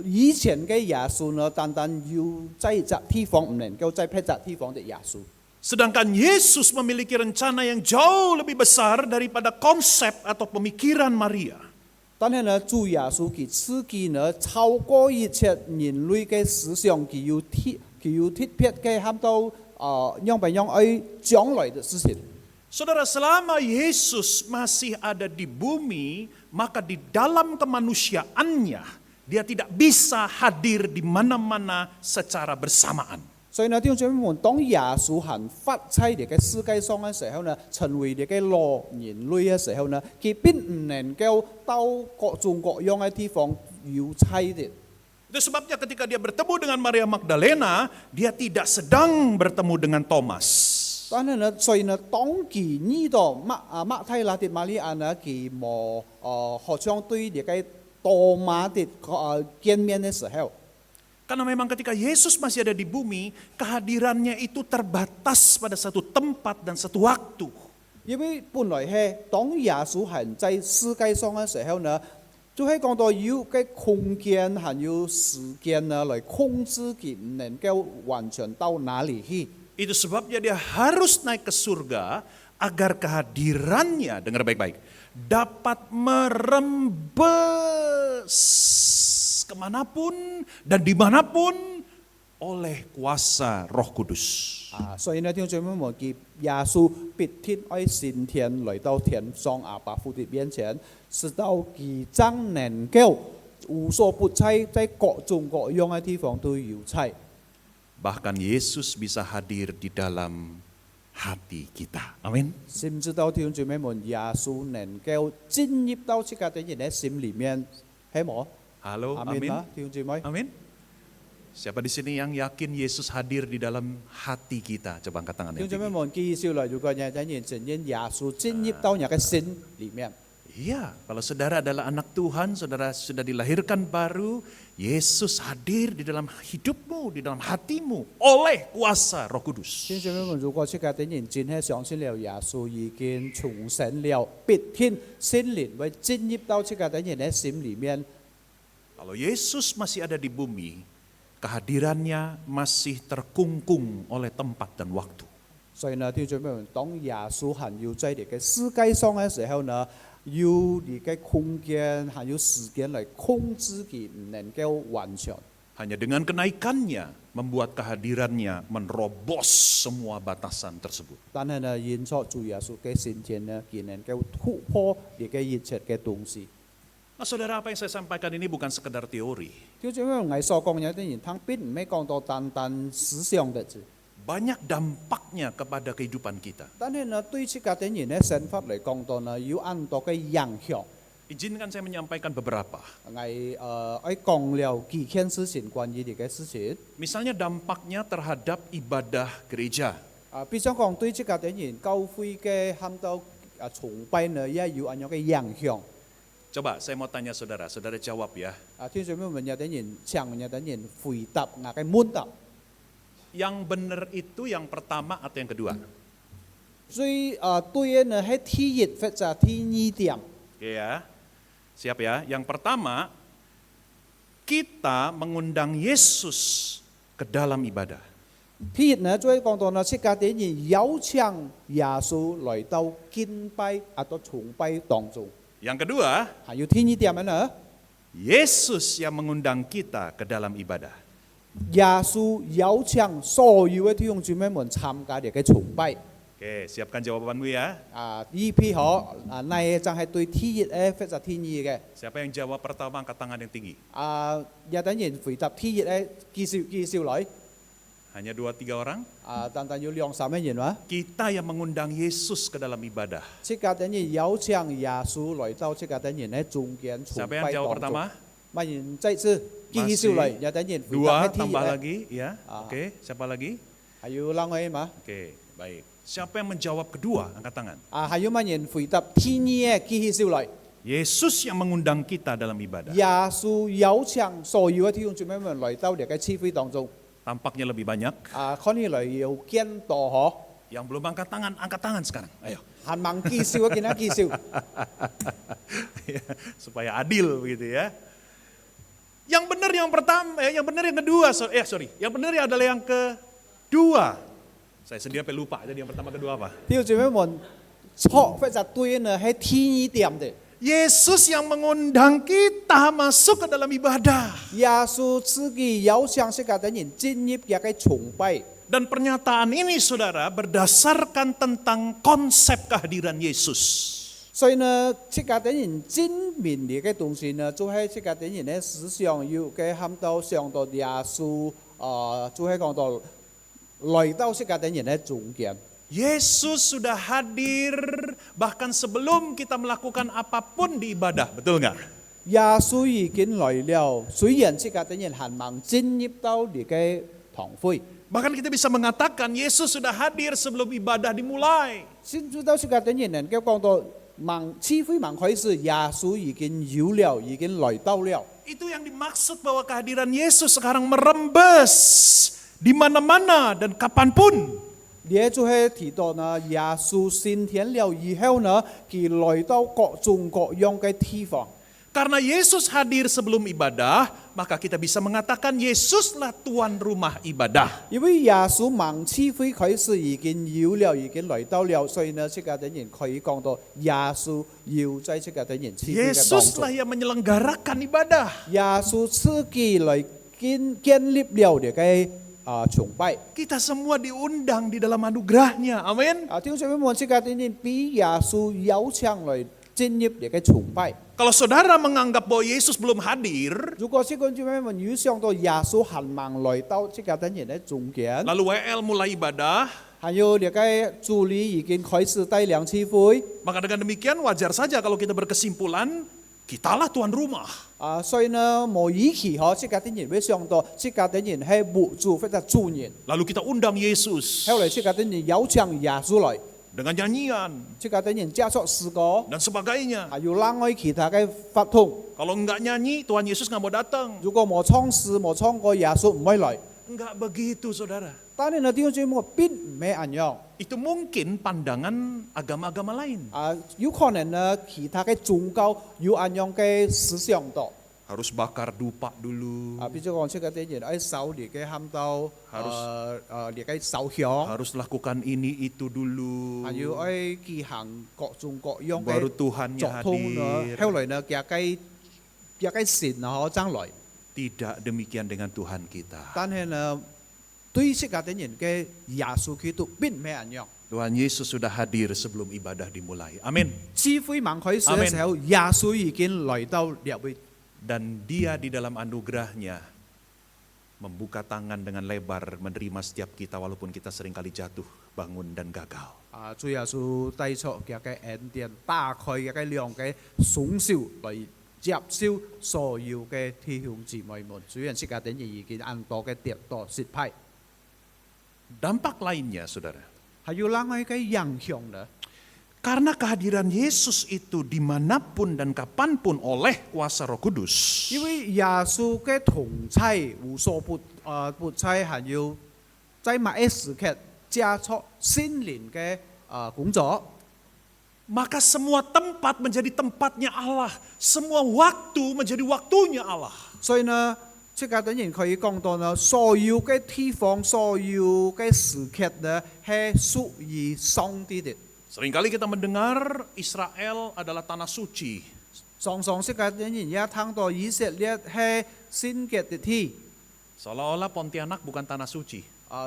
以前嘅耶穌呢，單單要在一笪地方唔能夠在別笪地方的耶穌。 Sedangkan Yesus memiliki rencana yang jauh lebih besar daripada konsep atau pemikiran Maria. 但係呢，主耶穌佢自己呢，超過一切人類嘅思想，佢要特別嘅喊到樣品樣愛將來的事情。 Saudara, selama Yesus masih ada di bumi, maka di dalam kemanusiaannya, dia tidak bisa hadir di mana-mana secara bersamaan. 所以呢，弟兄姊妹們，當耶穌行發喺你嘅世界上嘅時候呢，成為你嘅老人類嘅時候呢，佢並唔能夠到各種各樣嘅地方要差的。 Itu sebabnya ketika dia bertemu dengan Maria Magdalena, dia tidak sedang bertemu dengan Thomas. 但係呢，所以呢，當佢呢度馬太拿的瑪利亞呢，佢冇好像對你嘅多馬的見面嘅時候。 Karena memang ketika Yesus masih ada di bumi, kehadirannya itu terbatas pada satu tempat dan satu waktu. 因為本來係當耶穌行在世界上嘅時候呢，就係講到要嘅空間還有時間呢來控制佢唔能夠完全到哪裡去。 Itu sebabnya dia harus naik ke surga agar kehadirannya, dengar baik-baik, dapat merembes kemanapun dan dimanapun oleh kuasa Roh Kudus. 所以呢，弟兄姊妹們，佢耶穌必天愛升天來到天上阿爸父的面前，直到佢真能夠無所不在，在各種各樣嘅地方都要在。 Bahkan Yesus bisa hadir di dalam hati kita. Amin. 知唔知道弟兄姊妹們，耶穌能夠進入到這個的人嘅心裡面，係冇？ Halo, 阿門 amin. 嗎？弟兄姊妹， Amin. Siapa di sini yang yakin Yesus hadir di dalam hati kita? Coba angkat tangan 弟兄 yang 姊妹 tinggi. 們，記住來，如果有人承認耶穌進入到人嘅心裡面， Iya, kalau saudara adalah anak Tuhan, saudara sudah dilahirkan baru, Yesus hadir di dalam hidupmu, di dalam hatimu oleh kuasa Roh 弟 Kudus. 兄姊妹們，如果這個的人真係相信了耶穌已經重生了，必天聖靈會進入到這個的人嘅心裡面。 Kalau Yesus masih ada di bumi, kehadirannya masih terkungkung oleh tempat dan waktu. 所以呢，弟兄姊妹們，當耶穌行要在你嘅世界上嘅時候呢，要你嘅空間還有時間來控制佢，唔能夠完全。 Hanya dengan kenaikannya membuat kehadirannya menerobos semua batasan tersebut. 但係呢，因着主耶穌嘅升天呢，佢能夠突破你嘅一切嘅東西。 Nah, saudara, apa yang saya sampaikan ini bukan sekedar teori. 弟兄姊妹們，我所講有啲人，他並唔係講到單單思想的字， Banyak dampaknya kepada kehidupan kita. 但係呢，對這個啲人嘅生活嚟講到呢，有很多嘅影響。 Izinkan saya menyampaikan beberapa. 我講了幾件事情，關於你嘅事情。 Misalnya dampaknya terhadap ibadah gereja. 比如講對這個啲人教會嘅喊到崇拜呢，也有咁樣嘅影響。Coba saya mau tanya saudara, saudara jawab ya. 天上面有啲人唱，有啲人回答，嘅滿答。 Yang benar itu yang pertama atau yang kedua? 最對嘅呢係第一或者第二點。 Oke ya, siap ya. Yang pertama, kita mengundang Yesus ke dalam ibadah. 第一呢，再講到呢，世界啲人邀請耶穌來到敬拜或者崇拜當中。 Yang kedua, 還有第二點嘅呢， Yesus yang mengundang kita ke dalam ibadah. 耶穌邀請所有嘅弟兄姊妹們參加呢個崇拜。 Oke, siapkan jawabanmu ya. 呢批可呢就係對第一嘅或者第二嘅。 Siapa yang jawab pertama angkat tangan yang tinggi? 有啲人回答第一嘅介紹來。 Hanya 2-3 orang. 但要兩三個人話。 Kita yang mengundang Yesus ke dalam ibadah. 即個等人邀請耶穌來到即個等人喺中間崇 Siapa 拜 yang 當 jawab 中。 pertama? 乜人即係介紹嚟，有等人回答 Dua, 喺第一 tambah 嘅。 lagi ya. Oke, siapa lagi? 係要兩位嘛？ Oke, baik. Siapa yang menjawab kedua? Angkat tangan. 係要乜人回答第二嘅介紹嚟？ Yesus yang mengundang kita dalam ibadah. 耶穌邀請所有嘅弟兄姊妹們來到呢個聚會當中。 Tampaknya lebih banyak. 可能嚟要見多嗬， Yang belum angkat tangan sekarang. Ayo. 係問介紹嘅，見下介紹。 Supaya adil begitu ya. Yang benar yang pertama, yang benar yang kedua, sorry. Yang benar adalah yang kedua. Saya sendiri sampai lupa jadi yang pertama kedua apa? 弟兄姊妹們錯或者對呢係第二點嘅。 Yesus yang mengundang kita masuk ke dalam ibadah. 耶穌自己邀請世界等人進入一個崇拜。 Dan pernyataan ini saudara berdasarkan tentang konsep kehadiran Yesus. 所以呢，世界等人證明呢個東西呢，就係世界等人嘅思想要嘅喊到上到耶穌，就係講到來到世界等人嘅中間。 Yesus sudah hadir bahkan sebelum kita melakukan apapun di ibadah, betul nggak? 耶穌已經來了，雖然世界等人還未進入到呢個堂會， Bahkan kita bisa mengatakan Yesus sudah hadir sebelum ibadah dimulai. 先知道世界等人能夠講到聚會未開始，耶穌已經有了，已經來到了。 Itu yang dimaksud bahwa kehadiran Yesus sekarang merembes di mana-mana dan kapanpun. 呢就係提到呢，耶穌升天了以後呢，佢來到各種各樣嘅地方。 Karena Yesus hadir sebelum ibadah, maka kita bisa mengatakan Yesuslah tuan rumah ibadah. 因為耶穌晚聚會開始已經有了，已經來到了，所以呢，世界等人可以講到耶穌要在世界等人聚會嘅當 Yesuslah 中。 yang menyelenggarakan ibadah. 耶穌自己來建立了呢個崇拜。 Kita semua diundang di dalam anugerahnya. Amin. 弟兄姊妹們，世界等人俾耶穌邀請來進入呢個崇拜。 Kalau saudara menganggap bahwa Yesus belum hadir, 如果世界姊妹們要想到耶穌還未來到世界等人嘅中間， lalu WL mulai ibadah, 還有呢個助理已經開始帶領聚會。 maka dengan demikian wajar saja kalau kita berkesimpulan, kitalah tuan rumah. 所以呢，冇以期可世界等人會想到世界等人係牧主或者主人， Lalu kita undang Yesus 後來世界等人邀請耶穌來， dengan nyanyian 世界等人加速詩歌， dan sebagainya. 還有另外其他嘅法通。 Kalau enggak nyanyi, Tuhan Yesus nggak mau datang. 如果冇唱詩冇唱歌，耶穌唔會來。 Enggak begitu saudara. 但係呢，弟兄姊妹並唔係咁樣。 Itu mungkin pandangan agama-agama lain. 有可能呢，其他嘅宗教有咁樣嘅思想度。 Harus bakar dupa dulu. 比如講，世界等人喺手嚟嘅喊到，嚟嘅手響， Harus lakukan ini itu dulu. 還要喺舉行各種各樣 Baru 嘅 Tuhannya 作通呢。 hadir. 後來呢，嘅神啊，將來。 Tidak demikian dengan Tuhan kita. 但係呢，對世界等人嘅耶穌基督並唔係咁樣。 Tuhan Yesus sudah hadir sebelum ibadah dimulai. Amin. 聚會晚開始嘅時候，耶穌已經來到呢位。 Dan dia di dalam anugerahnya membuka tangan dengan lebar menerima setiap kita walaupun kita seringkali jatuh, bangun dan gagal. 主耶穌帶出嘅恩典，打開嘅兩個雙手嚟接受所有嘅弟兄姊妹們。主人世界等人已經按多嘅跌多失敗， Dampak lainnya saudara, 係要另外嘅影響呢。Karena kehadiran Yesus itu dimanapun dan kapanpun oleh kuasa Roh Kudus. 因为耶穌嘅同在無所不在，還要在某一時刻加速心靈嘅工作。 Maka semua tempat menjadi tempatnya Allah. Semua waktu menjadi waktunya Allah. 所以呢，即係等人可以講到呢，所有嘅地方、所有嘅時刻呢，係屬於上帝的。 Seringkali kita mendengar Israel adalah tanah suci. 常常即係等人也聽到以色列係聖潔的地。 Seolah-olah Pontianak bukan tanah suci.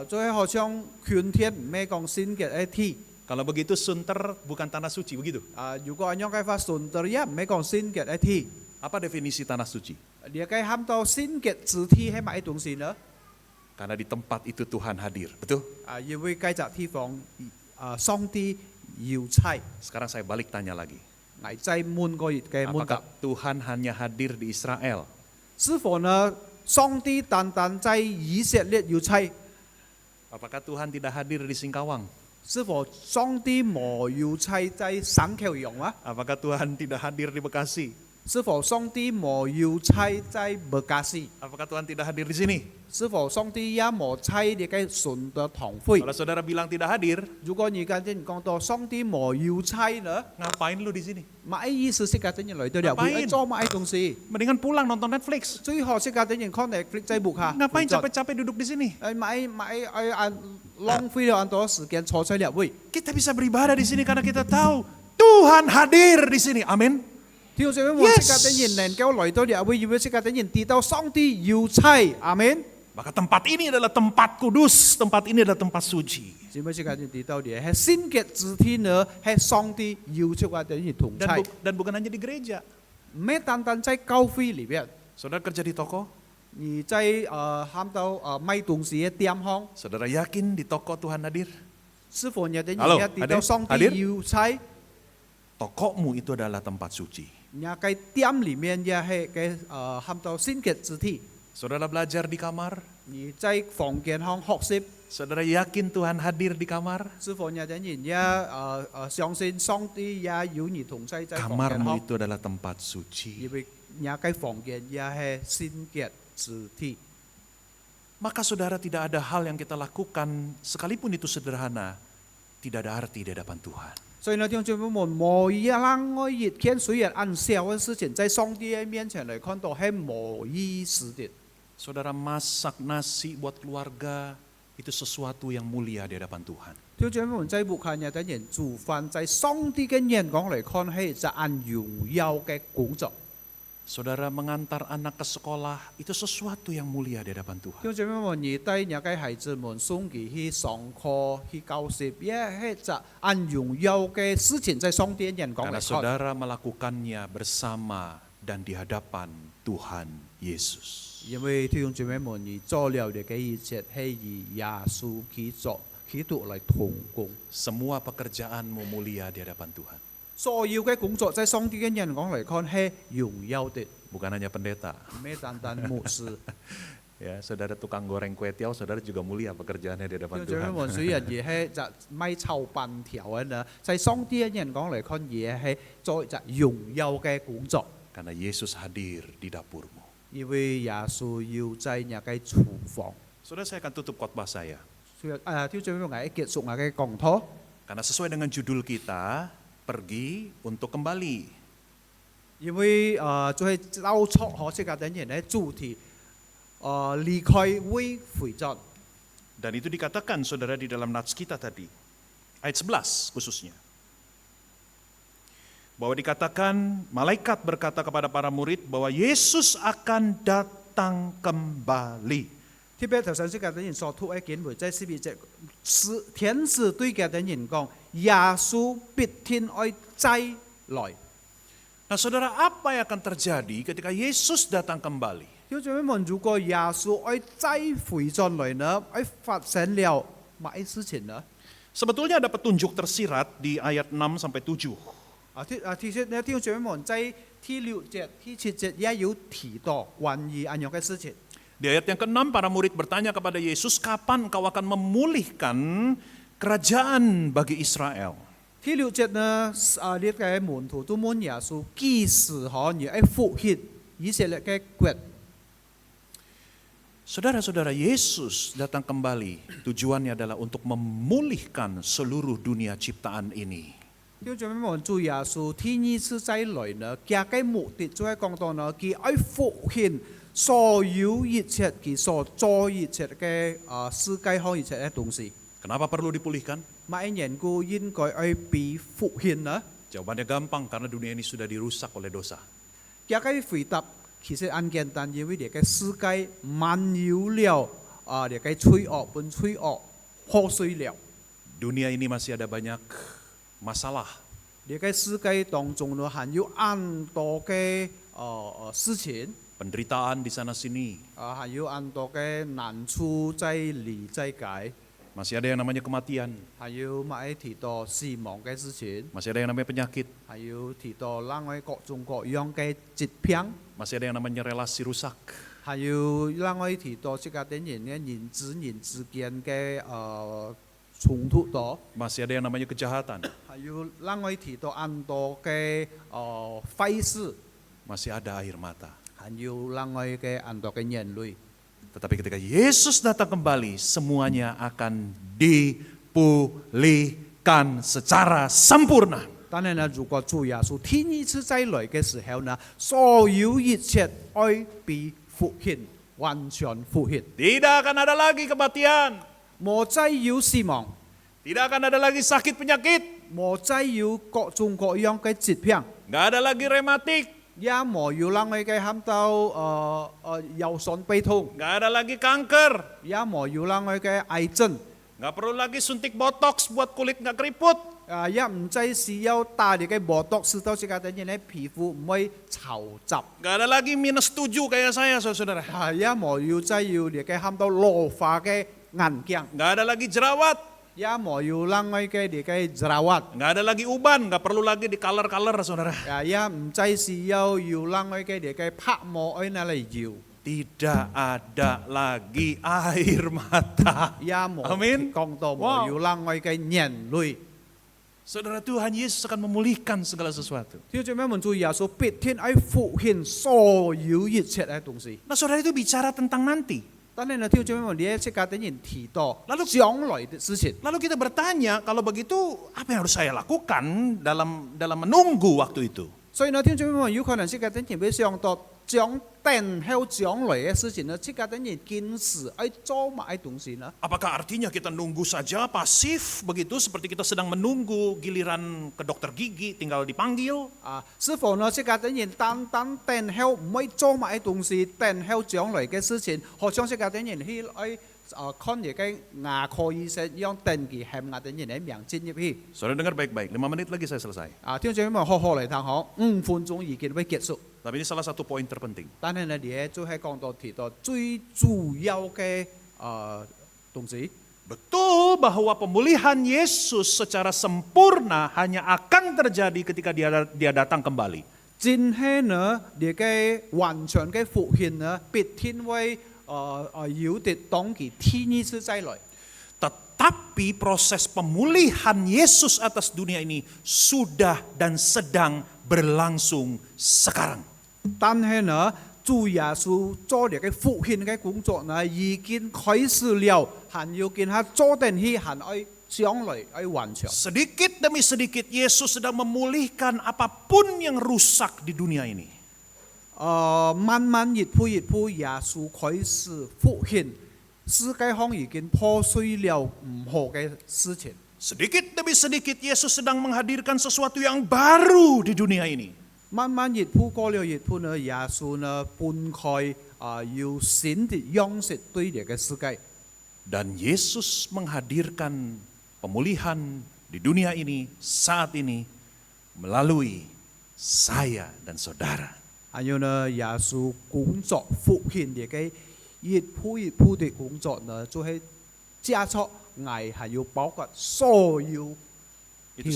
最好像權天唔係講聖潔嘅地。 Kalau begitu Sunter bukan tanah suci, begitu. 如果按樣嘅法順德也唔係講聖潔嘅地。 Apa definisi tanah suci? 你嘅喊到聖潔之地係乜嘢東西呢？ Karena di tempat itu Tuhan hadir, betul? 因為該隻地方上帝要差。 Sekarang saya balik tanya lagi. 係在滿個月嘅滿 Apakah 格。 Tuhan hanya hadir di Israel? 是否呢？上帝單單在以色列要差？ Apakah Tuhan tidak hadir di Singkawang? 是否上帝冇要差在省橋用啊？ Apakah Tuhan tidak hadir di Bekasi? 是否上帝冇要差在伯加斯？ Apakah Tuhan tidak hadir di sini? 是否上帝也冇差你嘅順德堂會？ Kalau saudara bilang tidak hadir, 如果而家啲人講到上帝冇要差呢？ ngapain lu di sini? 乜意思？即係啲人嚟到入會做乜嘢東西？ Mendingan pulang nonton Netflix. 最好即係啲人 connect 在部下。 Ngapain capek-capek duduk di sini? 浪費咗很多時間坐在入會。 Kita bisa beribadah di sini karena kita tahu Tuhan hadir di sini. Amin. 跳上我即刻啲人能夠來到入會，要即刻啲人知道上帝要差，阿們。 Maka tempat ini adalah tempat kudus, tempat ini adalah tempat suci. 只不即刻啲知道啲係聖潔之天呢，係上帝要出嘅啲人同差， Dan bukan hanya di gereja. 唔係單單在教會裏邊， Saudara kerja di toko, 而在喊到賣東西嘅店行， saudara yakin di toko Tuhan hadir? 是否有啲人 Halo，也知道上帝 hadir？ 要差？ Tokomu itu adalah tempat suci. 而喺店裏面也係嘅喊到聖潔之天， Saudara belajar di kamar, 而在房間行學習。 saudara yakin Tuhan hadir di kamar? 是否有啲人也相信上帝也要你同在在房間 Kamarmu 行？ itu adalah tempat suci. 因為也喺房間也係聖潔之天。 Maka saudara tidak ada hal yang kita lakukan, sekalipun itu sederhana, tidak ada arti di hadapan Tuhan. 所以呢，弟兄姊妹們，冇一任何一件雖然按小嘅事情，在上帝嘅面前嚟看到係冇意思的。 Saudara masak nasi buat keluarga, itu sesuatu yang mulia di hadapan Tuhan. 弟兄姊妹們，在目前有啲人做飯，在上帝嘅眼光嚟看係就按榮耀嘅工作。 Saudara mengantar anak ke sekolah, itu sesuatu yang mulia di hadapan 弟 Tuhan. 兄姊妹們，而帶有嘅孩子們送佢去上課、去教習，也係就按榮耀嘅事情，在上帝嘅眼光 Karena 嚟看。 saudara melakukannya bersama dan di hadapan Tuhan Yesus. 因為弟兄姊妹們，而做了嘅一切係以耶穌基督嚟同工。 Semua pekerjaanmu mulia di hadapan Tuhan. 所有嘅工作，在上帝嘅眼光嚟看係榮耀的， Bukan hanya pendeta. 唔係單單牧師。 Ya, saudara tukang goreng kue tiaw, saudara juga mulia pekerjaannya di 弟 hadapan 兄姊妹 Tuhan. 們，雖然而係就咪臭笨條嘅呢，在上帝嘅眼光嚟看，而係做就榮耀嘅工作。 Karena Yesus hadir di dapurmu. 因為耶穌要在人嘅廚房。 Saudara, saya akan tutup khotbah saya. 所以弟兄姊妹們，係結束我嘅講堂。 Karena sesuai dengan judul kita, pergi untuk kembali. 因為就係走出可惜嘅等人嘅主題，離開會回轉。 Dan itu dikatakan saudara di dalam nats kita tadi. Ayat 11 khususnya. Bahwa dikatakan malaikat berkata kepada para murid bahwa Yesus akan datang kembali. 特別頭先先嘅等人所讀嘅經文，在12節，天使對嘅等人講：耶穌必定會再來。 Nah saudara, apa yang akan terjadi ketika Yesus datang kembali? 弟兄姊妹們，如果耶穌會再回轉來呢，會發生了乜嘢事情呢？ Sebetulnya ada petunjuk tersirat di ayat 6 sampai 7. 其實呢，弟兄姊妹們在第6節、第7節也有提到關於安樣嘅事情。 Di ayat yang ke-6 para murid bertanya kepada Yesus, kapan engkau akan memulihkan kerajaan bagi Israel? 第六節呢，呢個門徒都問耶穌幾時可以復興以色列嘅國？ Saudara-saudara, Yesus datang kembali. Tujuannya adalah untuk memulihkan seluruh dunia ciptaan ini. 叫做咩望主耶穌天意次再來呢？佢嘅目的就係講到呢，佢愛復興所有一切佢所做一切嘅世界上一切嘅東西。 Kenapa perlu dipulihkan? 乜緣故應該愛被復興呢？ Jawabannya gampang, karena dunia ini sudah dirusak oleh dosa. 佢嘅回答其實很簡單，因為呢個世界滿有了呢個罪惡本罪惡破碎了。 Dunia ini masih ada banyak masalah. 呢個世界當中呢，還有很多嘅事情。 Penderitaan di sana sini. 還有很多嘅難處在裏在解， Masih ada yang namanya kematian. 還有咪提到死亡嘅事情， Masih ada yang namanya penyakit. 還有提到另外各種各樣嘅疾病， Masih ada yang namanya relasi rusak. 還有另外提到即個點人嘅人之間嘅衝突多， Masih ada yang namanya kejahatan. 還有另外提到很多嘅壞事， Masih ada air mata. 還有另外嘅很多嘅眼淚。 Tetapi ketika Yesus datang kembali, semuanya akan dipulihkan secara sempurna. 當然呢，如果主耶穌天一次再來嘅時候呢，所有一切愛被復興，完全復興， Tidak akan ada lagi kematian. 冇再有死亡， Tidak akan ada lagi sakit penyakit. 冇再有各種各樣嘅疾病， Nggak ada lagi rematik. 也冇有人嘅喊到腰酸背痛， Nggak ada lagi kanker. 也冇有人嘅癌症， Nggak perlu lagi suntik botox buat kulit nggak keriput. 也唔再需要打你嘅磨毒，使到這個等人嘅皮膚唔會潮雜， Nggak ada lagi -7 kayak saya, saudara. 也冇要再要你嘅喊到老化嘅眼鏡。 Nggak ada lagi jerawat. 也冇有人嘅你嘅jerawat， Nggak ada lagi uban. Nggak perlu lagi di color-color, saudara. 也唔再需要有人嘅你嘅拍膜去拿嚟搖， Tidak ada lagi air mata. 也冇 Amin. 講到 Wow. 冇有人嘅眼淚。 Saudara, Tuhan Yesus akan memulihkan segala sesuatu. 跳住咩門主耶穌必天愛復興所有一切嘅東西。 Nah, saudara itu bicara tentang nanti. 當然呢，跳住咩門你即刻等人提到 Lalu- 將來嘅事情。 Lalu kita bertanya, kalau begitu apa yang harus saya lakukan dalam menunggu waktu itu? 所以呢，跳住咩門有可能即刻等人會想到將等後將來嘅事情呢，即刻等人堅持愛做埋東西呢？ Apakah artinya kita nunggu saja pasif begitu seperti kita sedang menunggu giliran ke dokter gigi tinggal dipanggil? 是否呢？即刻等人單等後唔可以做埋東西，等後將來嘅事情，好像即刻等人去看嘢嘅牙科醫生，讓等佢喊牙等人喺命進入去。 Saudara dengar baik-baik, 5 menit lagi saya selesai. 聽眾們好好嚟聽好，5分鐘已經會結束。 Tapi ini salah satu poin terpenting. 但係呢，你就係講到提到最主要嘅東西。 Betul bahwa pemulihan Yesus secara sempurna hanya akan terjadi ketika dia datang kembali. 真係呢，你嘅完全嘅復興呢，必天會有的當佢天一次再來。 Tetapi proses pemulihan Yesus atas dunia ini sudah dan sedang berlangsung sekarang. 但係呢，主耶穌做呢個復興嘅工作呢，已經開始了，還要見他做定去，還愛將來愛完成。 Sedikit demi sedikit Yesus sedang memulihkan apapun yang rusak di dunia ini. 慢慢一步一步，耶穌開始復興，世界上已經破碎了唔好嘅事情。 Sedikit demi sedikit Yesus sedang menghadirkan sesuatu yang baru di dunia ini. 慢慢一步過了一步呢，耶穌呢本開要新的樣式對呢個世界。 Dan Yesus menghadirkan pemulihan di dunia ini saat ini melalui saya dan saudara. 還有呢，耶穌工作復興呢個一步一步的工作呢，就係加速愛，還有包括所有 Itu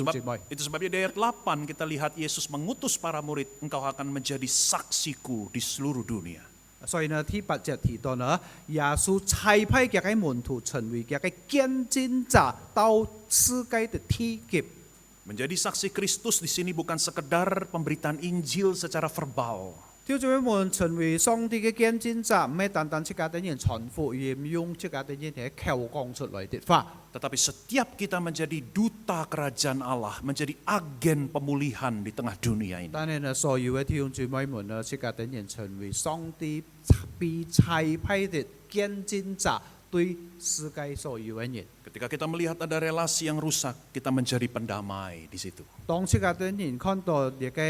sebabnya di ayat 8 kita lihat Yesus mengutus para murid, engkau akan menjadi saksiku di seluruh dunia. 所以呢，第8節提到呢，耶穌差派佢嘅門徒成為佢嘅見證者到世界的地極。Menjadi saksi Kristus di sini bukan sekedar pemberitaan Injil secara verbal, 弟兄姊妹們，成為上帝嘅見證者，唔係單單即家啲人傳福音，用即家啲人嚟口講出來的話。 tetapi setiap kita menjadi duta kerajaan Allah, menjadi agen pemulihan di tengah dunia ini. 但係呢，所有嘅弟兄姊妹們呢，即家啲人成為上帝被差派的見證者，對世界所有嘅人。 Ketika kita melihat ada relasi yang rusak, kita menjadi pendamai di situ. 當即家啲人看到呢個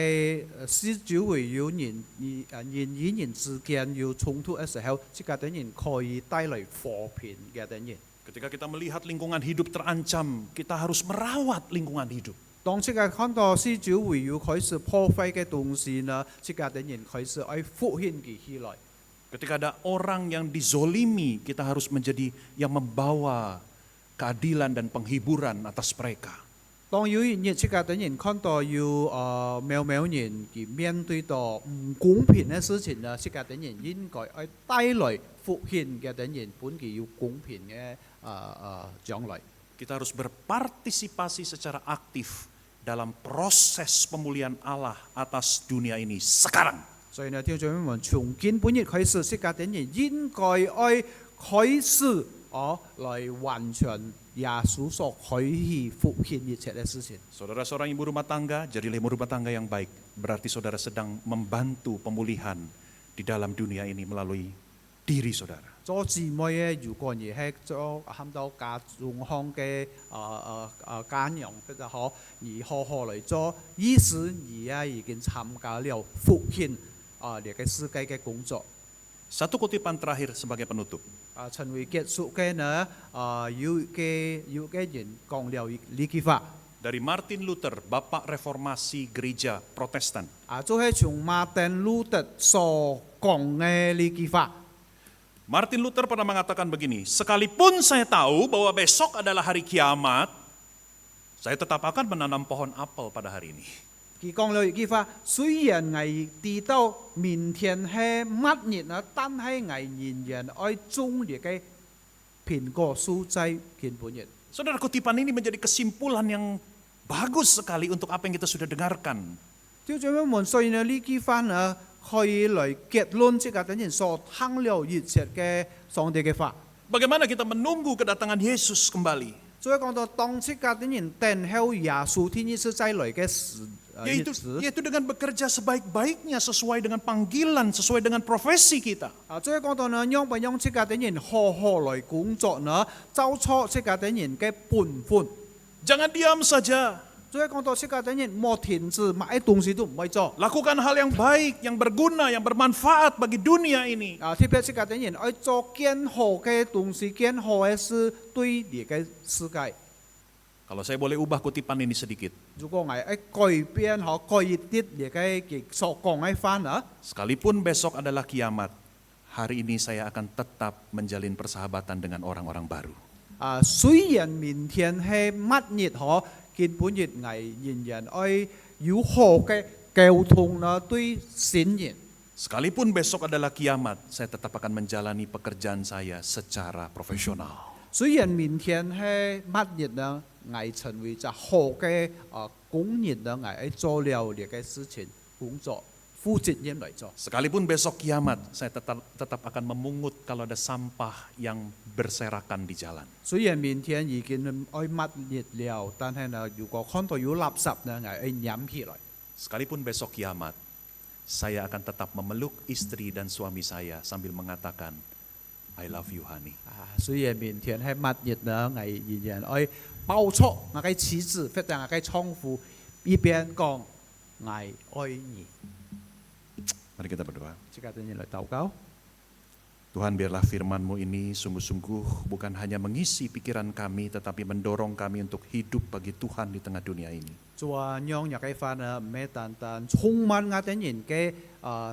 施主會有人與人之間有衝突嘅時候，即家啲人可以帶來和平嘅啲人。 Ketika kita melihat lingkungan hidup terancam, kita harus merawat lingkungan hidup. 當即係看到施主會有開始破壞嘅東西呢，即家啲人開始愛復興佢起來。 Ketika ada orang yang dizolimi, kita harus menjadi yang membawa keadilan dan penghiburan atas mereka. 當有人即家啲人看到有某人佢面對到唔公平嘅事情呢，即家啲人應該愛帶來復興嘅啲人，本佢有公平嘅將來。 Kita harus berpartisipasi secara aktif dalam proses pemulihan Allah atas dunia ini sekarang. 所以呢，弟兄姊妹們，從今本日開始，即家啲人應該愛開始來完全耶穌所許以復興一切嘅事情。 Saudara seorang ibu rumah tangga, jadilah ibu rumah tangga yang baik. Berarti saudara sedang membantu pemulihan di dalam dunia ini melalui diri saudara. 做姊妹嘅，如果你係做喊到家中康嘅家養比較好，你好好嚟做，意思你已經參加了復興呢個世界嘅工作。 Satu kutipan terakhir sebagai penutup. 陳會結束嘅呢，有嘅人講了呢句話。 Dari Martin Luther, Bapak Reformasi Gereja Protestan. 就係從馬丁路德所講嘅呢句話。 Martin Luther pernah mengatakan begini, sekalipun saya tahu bahwa besok adalah hari kiamat, saya tetap akan menanam pohon apel pada hari ini. 佢講了一句話，雖然我知道明天係乜日啊，但係我仍然愛種呢個蘋果樹在根本日。 Saudara, kutipan ini menjadi kesimpulan yang bagus sekali untuk apa yang kita sudah dengarkan. 就這樣問，所以呢句話呢，可以來結論即係等人所聽了一切嘅上帝嘅話。 Bagaimana kita menunggu kedatangan Yesus kembali? 所以講到當即係等人等候耶穌天一次再來嘅日子。 Yaitu dengan bekerja sebaik-baiknya sesuai dengan panggilan, sesuai dengan profesi kita. 所以講到呢，讓不讓即係等人好好來工作呢，做出即係等人嘅本分。 Jangan diam saja. 所以講到即係等人冇停止，乜東西都唔會做。 Lakukan hal yang baik, yang berguna, yang bermanfaat bagi dunia ini. 特別即係等人愛做更好嘅東西、更好嘅事，對呢個世界。 Kalau saya boleh ubah kutipan ini sedikit. 如果我愛改變和改啲呢個所講嘅話呢， Sekalipun besok adalah kiamat, hari ini saya akan tetap menjalin persahabatan dengan orang-orang baru. 雖然明天係乜日可，根本日我仍然愛有好嘅溝通呢，對新人。 Sekalipun besok adalah kiamat, saya tetap akan menjalani pekerjaan saya secara profesional. 雖然明天係乜日呢，我成為隻好嘅工人呢，我愛做了呢個事情工作，負責任嚟做。 Sekalipun besok kiamat, saya tetap akan memungut kalau ada sampah yang berserakan di jalan. 雖然明天已經愛乜日了，但係呢，如果看到有垃圾呢，我愛攬起來。 Sekalipun besok kiamat, saya akan tetap memeluk istri dan suami saya sambil mengatakan, I love you honey. 雖然明天係乜日呢，我仍然愛抱出我嘅妻子，或者我嘅丈夫，一邊講我愛你。 Mari kita berdoa. 即刻等你來禱告。 Tuhan, biarlah firman-Mu ini sungguh-sungguh bukan hanya mengisi pikiran kami, tetapi mendorong kami untuk hidup bagi Tuhan di tengah dunia ini. 主啊，讓呢個話呢，唔係單單充滿我哋人嘅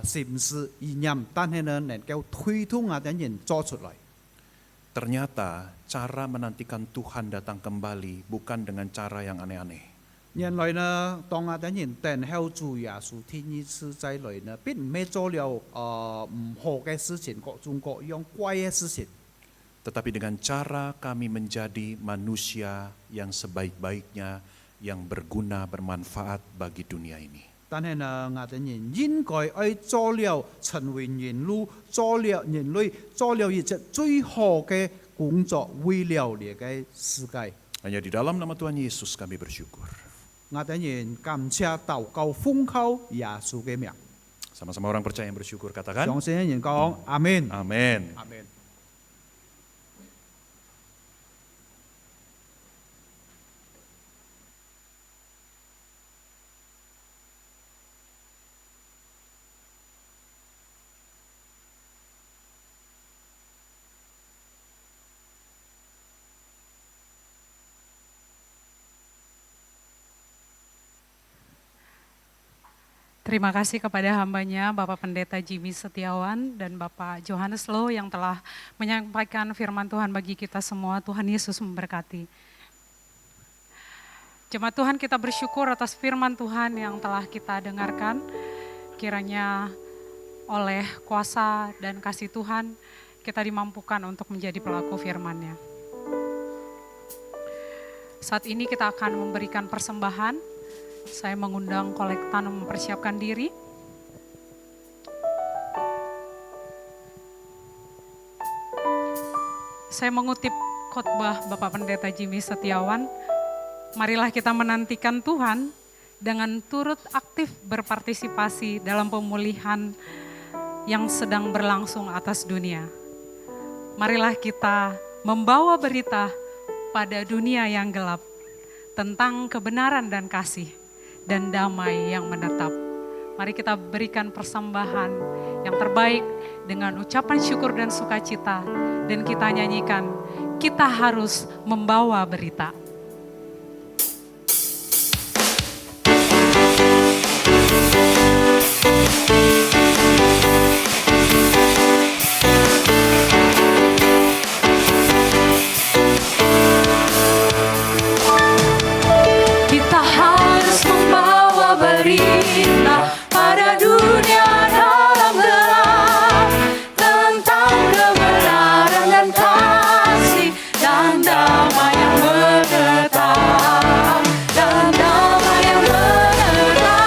心思意念，但係呢能夠推動我哋人做出來。 Ternyata cara menantikan Tuhan datang kembali bukan dengan cara yang aneh-aneh. 原來呢，當我哋人等候主耶穌天一次再來呢，並唔係做了唔好嘅事情，各種各樣怪嘅事情。 Tetapi dengan cara kami menjadi manusia yang sebaik-baiknya yang berguna bermanfaat bagi dunia ini. 但係呢，我哋人應該愛做了成為人類，做了人類，做了一隻最好嘅工作，為了呢個世界。 Hanya di dalam nama Tuhan Yesus kami bersyukur. 我哋人感謝禱告奉靠耶穌嘅名， Sama-sama orang percaya yang bersyukur katakan. 相信人講阿門， Amin. 阿門。 Terima kasih kepada hambanya Bapak Pendeta Jimmy Setiawan dan Bapak Johannes Lo yang telah menyampaikan firman Tuhan bagi kita semua. Tuhan Yesus memberkati. Jemaat Tuhan, kita bersyukur atas firman Tuhan yang telah kita dengarkan. Kiranya oleh kuasa dan kasih Tuhan kita dimampukan untuk menjadi pelaku firman-Nya. Saat ini kita akan memberikan persembahan. Saya mengundang kolektan mempersiapkan diri. Saya mengutip khotbah Bapak Pendeta Jimmy Setiawan. Marilah kita menantikan Tuhan dengan turut aktif berpartisipasi dalam pemulihan yang sedang berlangsung atas dunia. Marilah kita membawa berita pada dunia yang gelap tentang kebenaran dan kasih dan damai yang menetap. Mari kita berikan persembahan yang terbaik dengan ucapan syukur dan sukacita. Dan kita nyanyikan, kita harus membawa berita. Kita harus membawa berita pada dunia dalam gelap tentang kebenaran dan kasih dan damai yang menetap, dan damai yang menetap.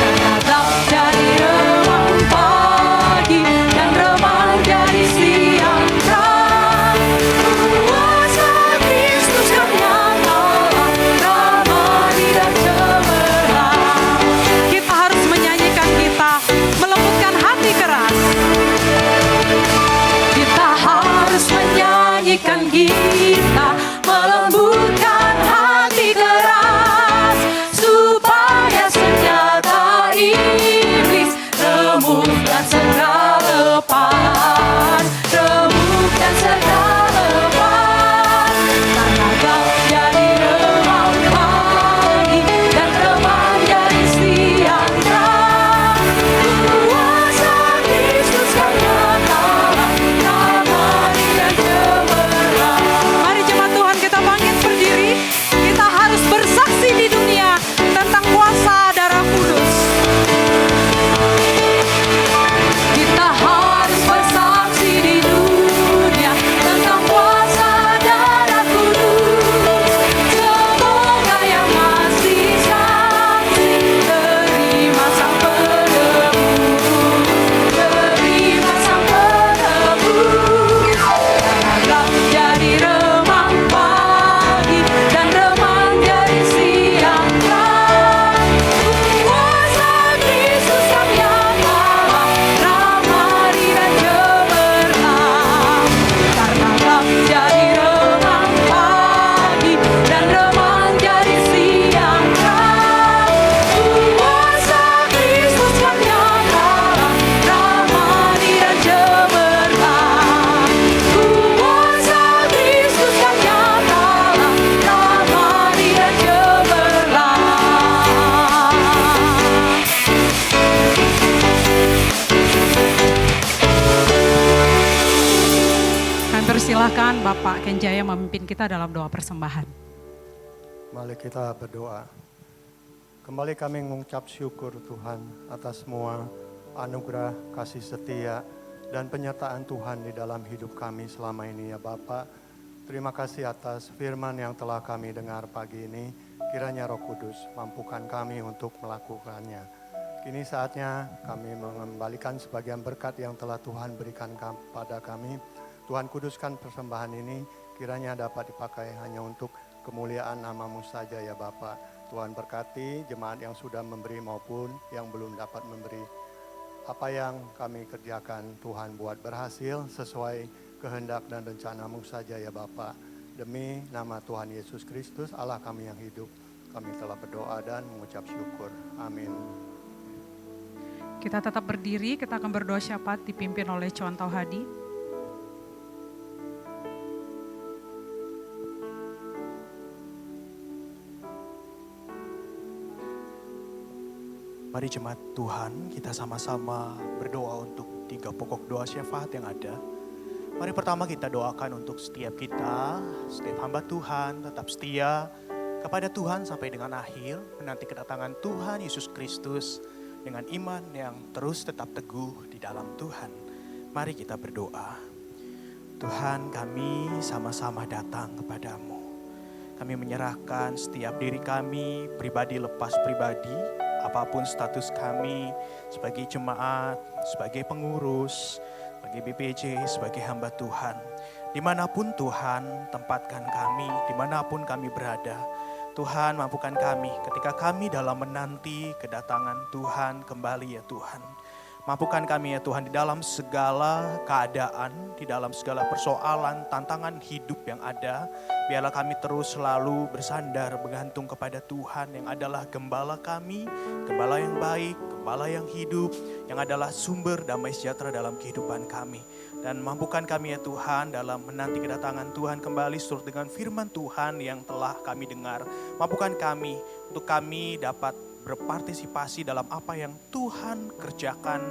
Menetap dari remang pagi dan remang dari siang terang. Kuasa Kristus yang nyata, ramai dan cemerlang. Kita harus menyanyikan, kita melembutkan hati keras. Kita harus menyanyikan, kita melembutkan hati keras, supaya senjata iblis remuk dan segera lepas, remuk dan segera lepas. Tenaga jadi remang pagi dan remang jadi siang terang. Kuasa Kristus yang nyata, ramai dan cemerlang. Mari jemaat Tuhan, kita bangkit berdiri. Kita harus bersaksi di dunia tentang kuasa darah kudus. Kita harus bersaksi di dunia tentang kuasa darah kudus. Semoga yang masih saksi terima sang penebus, terima sang penebus. Tenaga jadi remang pagi dan remang jadi siang terang. Kuasa Kristus yang nyata, ramai dan cemerlang. Karena gelap jadi remang pagi dan remang jadi siang terang. Kuasa Kristus yang nyata, ramai dan cemerlang. Kuasa Kristus yang nyata, ramai dan cemerlang. Kami persilahkan Bapak Kenjaya memimpin kita dalam doa persembahan. Mari kita berdoa. Kembali kami mengucap syukur Tuhan atas semua anugerah, kasih setia, dan penyertaan Tuhan di dalam hidup kami selama ini ya Bapa. Terima kasih atas firman yang telah kami dengar pagi ini. Kiranya Roh Kudus mampukan kami untuk melakukannya. Kini saatnya kami mengembalikan sebagian berkat yang telah Tuhan berikan kepada kami. Tuhan kuduskan persembahan ini kiranya dapat dipakai hanya untuk kemuliaan nama-Mu saja ya Bapa. Tuhan berkati jemaat yang sudah memberi maupun yang belum dapat memberi. Apa yang kami kerjakan Tuhan buat berhasil sesuai kehendak dan rencana-Mu saja ya Bapa. Demi nama Tuhan Yesus Kristus Allah kami yang hidup, kami telah berdoa dan mengucap syukur. Amin. Kita tetap berdiri, kita akan berdoa syafaat dipimpin oleh Chuan Tau Hadi. Mari jemaat Tuhan, kita sama-sama berdoa untuk 3 pokok doa syafaat yang ada. Mari pertama kita doakan untuk setiap kita, setiap hamba Tuhan tetap setia kepada Tuhan sampai dengan akhir, menanti kedatangan Tuhan Yesus Kristus dengan iman yang terus tetap teguh di dalam Tuhan. Mari kita berdoa. Tuhan, kami sama-sama datang kepadamu. Kami menyerahkan setiap diri kami, pribadi lepas pribadi, apapun status kami sebagai jemaat, sebagai pengurus, sebagai BPJ, sebagai hamba Tuhan. Dimanapun Tuhan tempatkan kami, dimanapun kami berada, Tuhan mampukan kami ketika kami dalam menanti kedatangan Tuhan kembali ya Tuhan. Mampukan kami ya Tuhan di dalam segala keadaan, di dalam segala persoalan, tantangan hidup yang ada. Biarlah kami terus selalu bersandar, bergantung kepada Tuhan yang adalah gembala kami, gembala yang baik, gembala yang hidup, yang adalah sumber damai sejahtera dalam kehidupan kami. Dan mampukan kami ya Tuhan dalam menanti kedatangan Tuhan kembali seturut dengan firman Tuhan yang telah kami dengar. Mampukan kami untuk kami dapat berpartisipasi dalam apa yang Tuhan kerjakan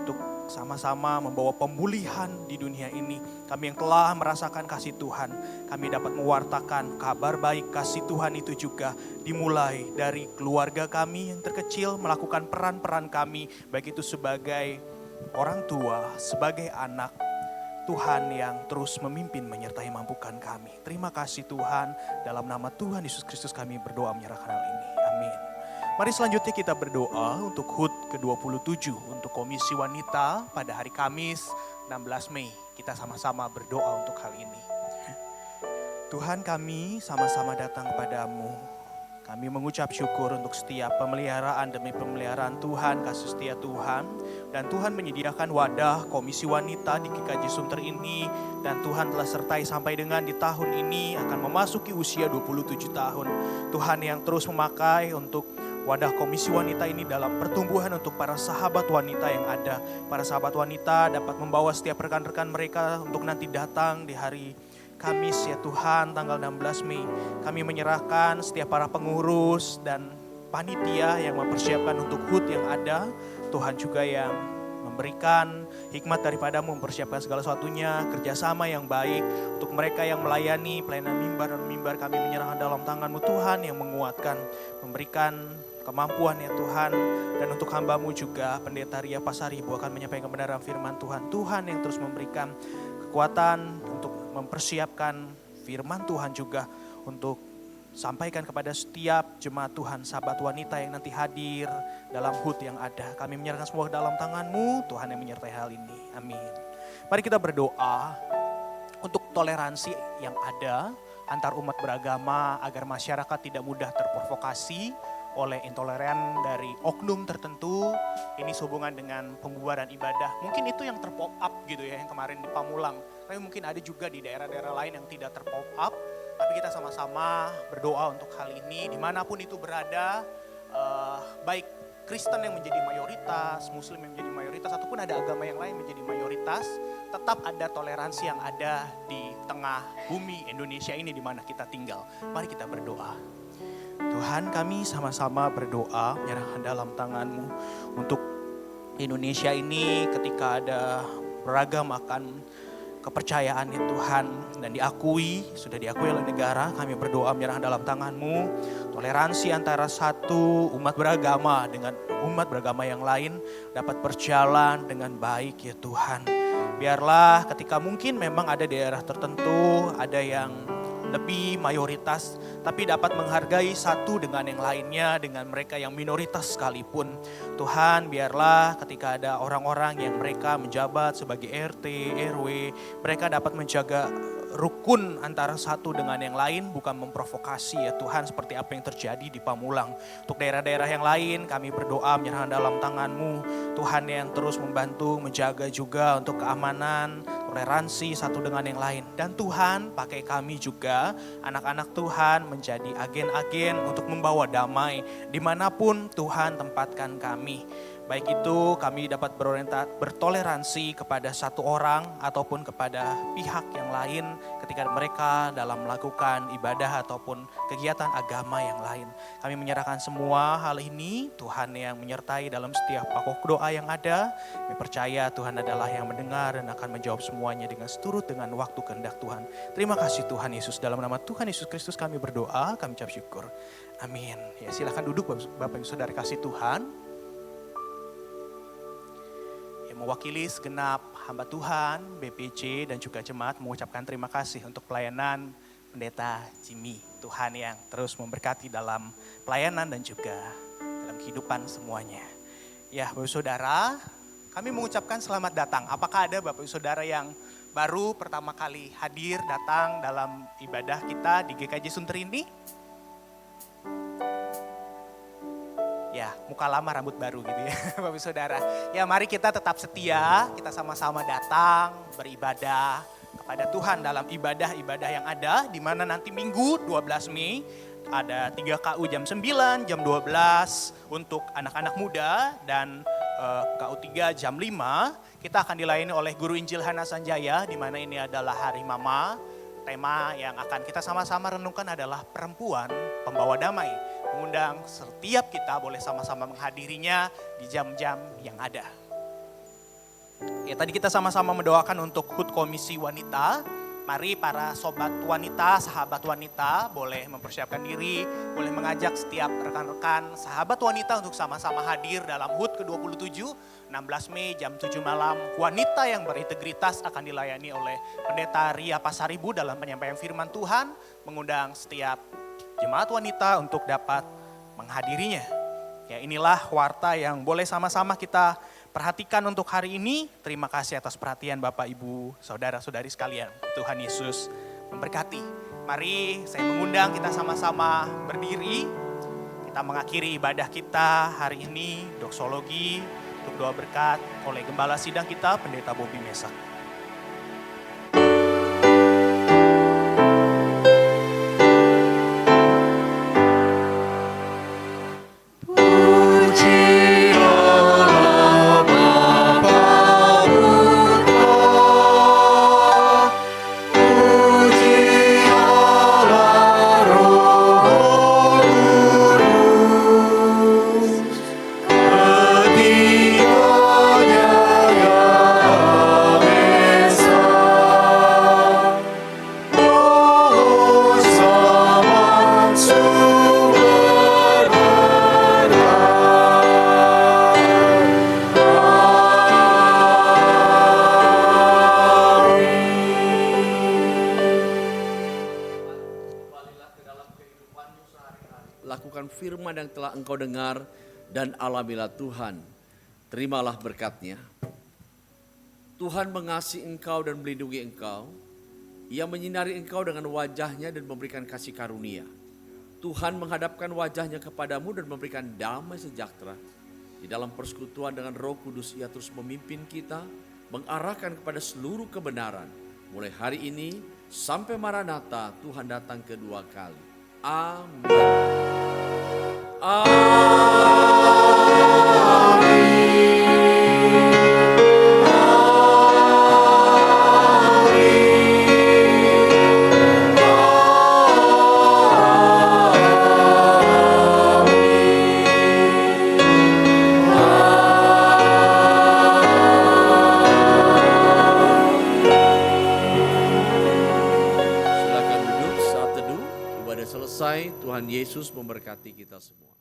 untuk sama-sama membawa pemulihan di dunia ini. Kami yang telah merasakan kasih Tuhan, kami dapat mewartakan kabar baik kasih Tuhan itu juga dimulai dari keluarga kami yang terkecil, melakukan peran-peran kami, baik itu sebagai orang tua, sebagai anak. Tuhan yang terus memimpin, menyertai, mampukan kami. Terima kasih Tuhan, dalam nama Tuhan Yesus Kristus kami berdoa menyerahkan hal ini. Amin. Mari selanjutnya kita berdoa untuk HUT ke-27 untuk Komisi Wanita pada hari Kamis 16 Mei. Kita sama-sama berdoa untuk hal ini. Tuhan, kami sama-sama datang kepadamu. Kami mengucap syukur untuk setiap pemeliharaan demi pemeliharaan Tuhan, kasih setia Tuhan. Dan Tuhan menyediakan wadah Komisi Wanita di GKJ Sunter ini. Dan Tuhan telah sertai sampai dengan di tahun ini akan memasuki usia 27 tahun. Tuhan yang terus memakai untuk wadah Komisi Wanita ini dalam pertumbuhan untuk para sahabat wanita yang ada. Para sahabat wanita dapat membawa setiap rekan-rekan mereka untuk nanti datang di hari Kamis ya Tuhan tanggal 16 Mei. Kami menyerahkan setiap para pengurus dan panitia yang mempersiapkan untuk HUT yang ada. Tuhan juga yang memberikan hikmat daripadamu, mempersiapkan segala sesuatunya, kerjasama yang baik untuk mereka yang melayani pelayanan mimbar dan mimbar. Kami menyerahkan dalam tangan-Mu Tuhan yang menguatkan, memberikan kemampuan ya Tuhan. Dan untuk hamba-Mu juga Pendeta Ria Pasaribu akan menyampaikan kebenaran firman Tuhan. Tuhan yang terus memberikan kekuatan untuk mempersiapkan firman Tuhan juga untuk sampaikan kepada setiap jemaat Tuhan, sahabat wanita yang nanti hadir dalam HUT yang ada. Kami menyerahkan semua dalam tangan-Mu, Tuhan yang menyertai hal ini. Amin. Mari kita berdoa untuk toleransi yang ada antar umat beragama agar masyarakat tidak mudah terprovokasi oleh intoleran dari oknum tertentu. Ini sehubungan dengan pembubaran ibadah. Mungkin itu yang terpop up gitu ya, yang kemarin di Pamulang. Tapi mungkin ada juga di daerah-daerah lain yang tidak terpop up. Tapi kita sama-sama berdoa untuk hal ini. Dimanapun itu berada, baik Kristen yang menjadi mayoritas, Muslim yang menjadi mayoritas, ataupun ada agama yang lain menjadi mayoritas, tetap ada toleransi yang ada di tengah bumi Indonesia ini di mana kita tinggal. Mari kita berdoa. Tuhan, kami sama-sama berdoa menyerahkan dalam tangan-Mu untuk Indonesia ini ketika ada beragam akan kepercayaan ya Tuhan dan sudah diakui oleh negara. Kami berdoa menyerahkan dalam tangan-Mu toleransi antara satu umat beragama dengan umat beragama yang lain dapat berjalan dengan baik ya Tuhan. Biarlah ketika mungkin memang ada daerah tertentu, ada yang lebih mayoritas, tapi dapat menghargai satu dengan yang lainnya, dengan mereka yang minoritas sekalipun. Tuhan, biarlah ketika ada orang-orang yang mereka menjabat sebagai RT, RW, mereka dapat menjaga rukun antara satu dengan yang lain, bukan memprovokasi ya Tuhan, seperti apa yang terjadi di Pamulang. Untuk daerah-daerah yang lain kami berdoa menyerahkan dalam tangan-Mu Tuhan, yang terus membantu menjaga juga untuk keamanan, toleransi satu dengan yang lain. Dan Tuhan pakai kami juga, anak-anak Tuhan, menjadi agen-agen untuk membawa damai dimanapun Tuhan tempatkan kami. Baik itu kami dapat bertoleransi kepada satu orang ataupun kepada pihak yang lain ketika mereka dalam melakukan ibadah ataupun kegiatan agama yang lain. Kami menyerahkan semua hal ini, Tuhan yang menyertai dalam setiap pokok doa yang ada. Kami percaya Tuhan adalah yang mendengar dan akan menjawab semuanya dengan seturut dengan waktu kehendak Tuhan. Terima kasih Tuhan Yesus, dalam nama Tuhan Yesus Kristus kami berdoa, kami ucap syukur. Amin. Ya, silakan duduk Bapak Ibu Saudara kasih Tuhan. Mewakili segenap hamba Tuhan, BPJ dan juga jemaat mengucapkan terima kasih untuk pelayanan Pendeta Jimmy. Tuhan yang terus memberkati dalam pelayanan dan juga dalam kehidupan semuanya. Ya Bapak Saudara, kami mengucapkan selamat datang. Apakah ada Bapak Saudara yang baru pertama kali hadir datang dalam ibadah kita di GKJ Sunter ini? Ya, muka lama rambut baru gitu ya Bapak Saudara. Ya mari kita tetap setia, kita sama-sama datang beribadah kepada Tuhan dalam ibadah-ibadah yang ada. Di mana nanti Minggu 12 Mei ada 3 KU jam 9, jam 12 untuk anak-anak muda. Dan KU 3 jam 5 kita akan dilayani oleh Guru Injil Hana Sanjaya. Di mana ini adalah Hari Mama. Tema yang akan kita sama-sama renungkan adalah perempuan pembawa damai. Mengundang setiap kita boleh sama-sama menghadirinya di jam-jam yang ada. Ya, tadi kita sama-sama mendoakan untuk HUT Komisi Wanita. Mari para sobat wanita, sahabat wanita boleh mempersiapkan diri, boleh mengajak setiap rekan-rekan sahabat wanita untuk sama-sama hadir dalam HUT ke-27, 16 Mei jam 7 malam. Wanita yang berintegritas akan dilayani oleh Pendeta Ria Pasaribu dalam penyampaian firman Tuhan, mengundang setiap jemaat wanita untuk dapat menghadirinya. Ya, inilah warta yang boleh sama-sama kita perhatikan untuk hari ini. Terima kasih atas perhatian Bapak, Ibu, Saudara-saudari sekalian. Tuhan Yesus memberkati. Mari saya mengundang kita sama-sama berdiri. Kita mengakhiri ibadah kita hari ini, doksologi, untuk doa berkat oleh Gembala Sidang kita, Pendeta Bobi Mesak. Lakukan firman yang telah engkau dengar dan alamilah Tuhan. Terimalah berkat-Nya. Tuhan mengasihi engkau dan melindungi engkau. Ia menyinari engkau dengan wajah-Nya dan memberikan kasih karunia. Tuhan menghadapkan wajah-Nya kepadamu dan memberikan damai sejahtera. Di dalam persekutuan dengan Roh Kudus, Ia terus memimpin kita, mengarahkan kepada seluruh kebenaran. Mulai hari ini sampai Maranatha, Tuhan datang kedua kali. Amin. Silakan duduk saat teduh. Ibadah selesai. Tuhan Yesus memberkati kita semua.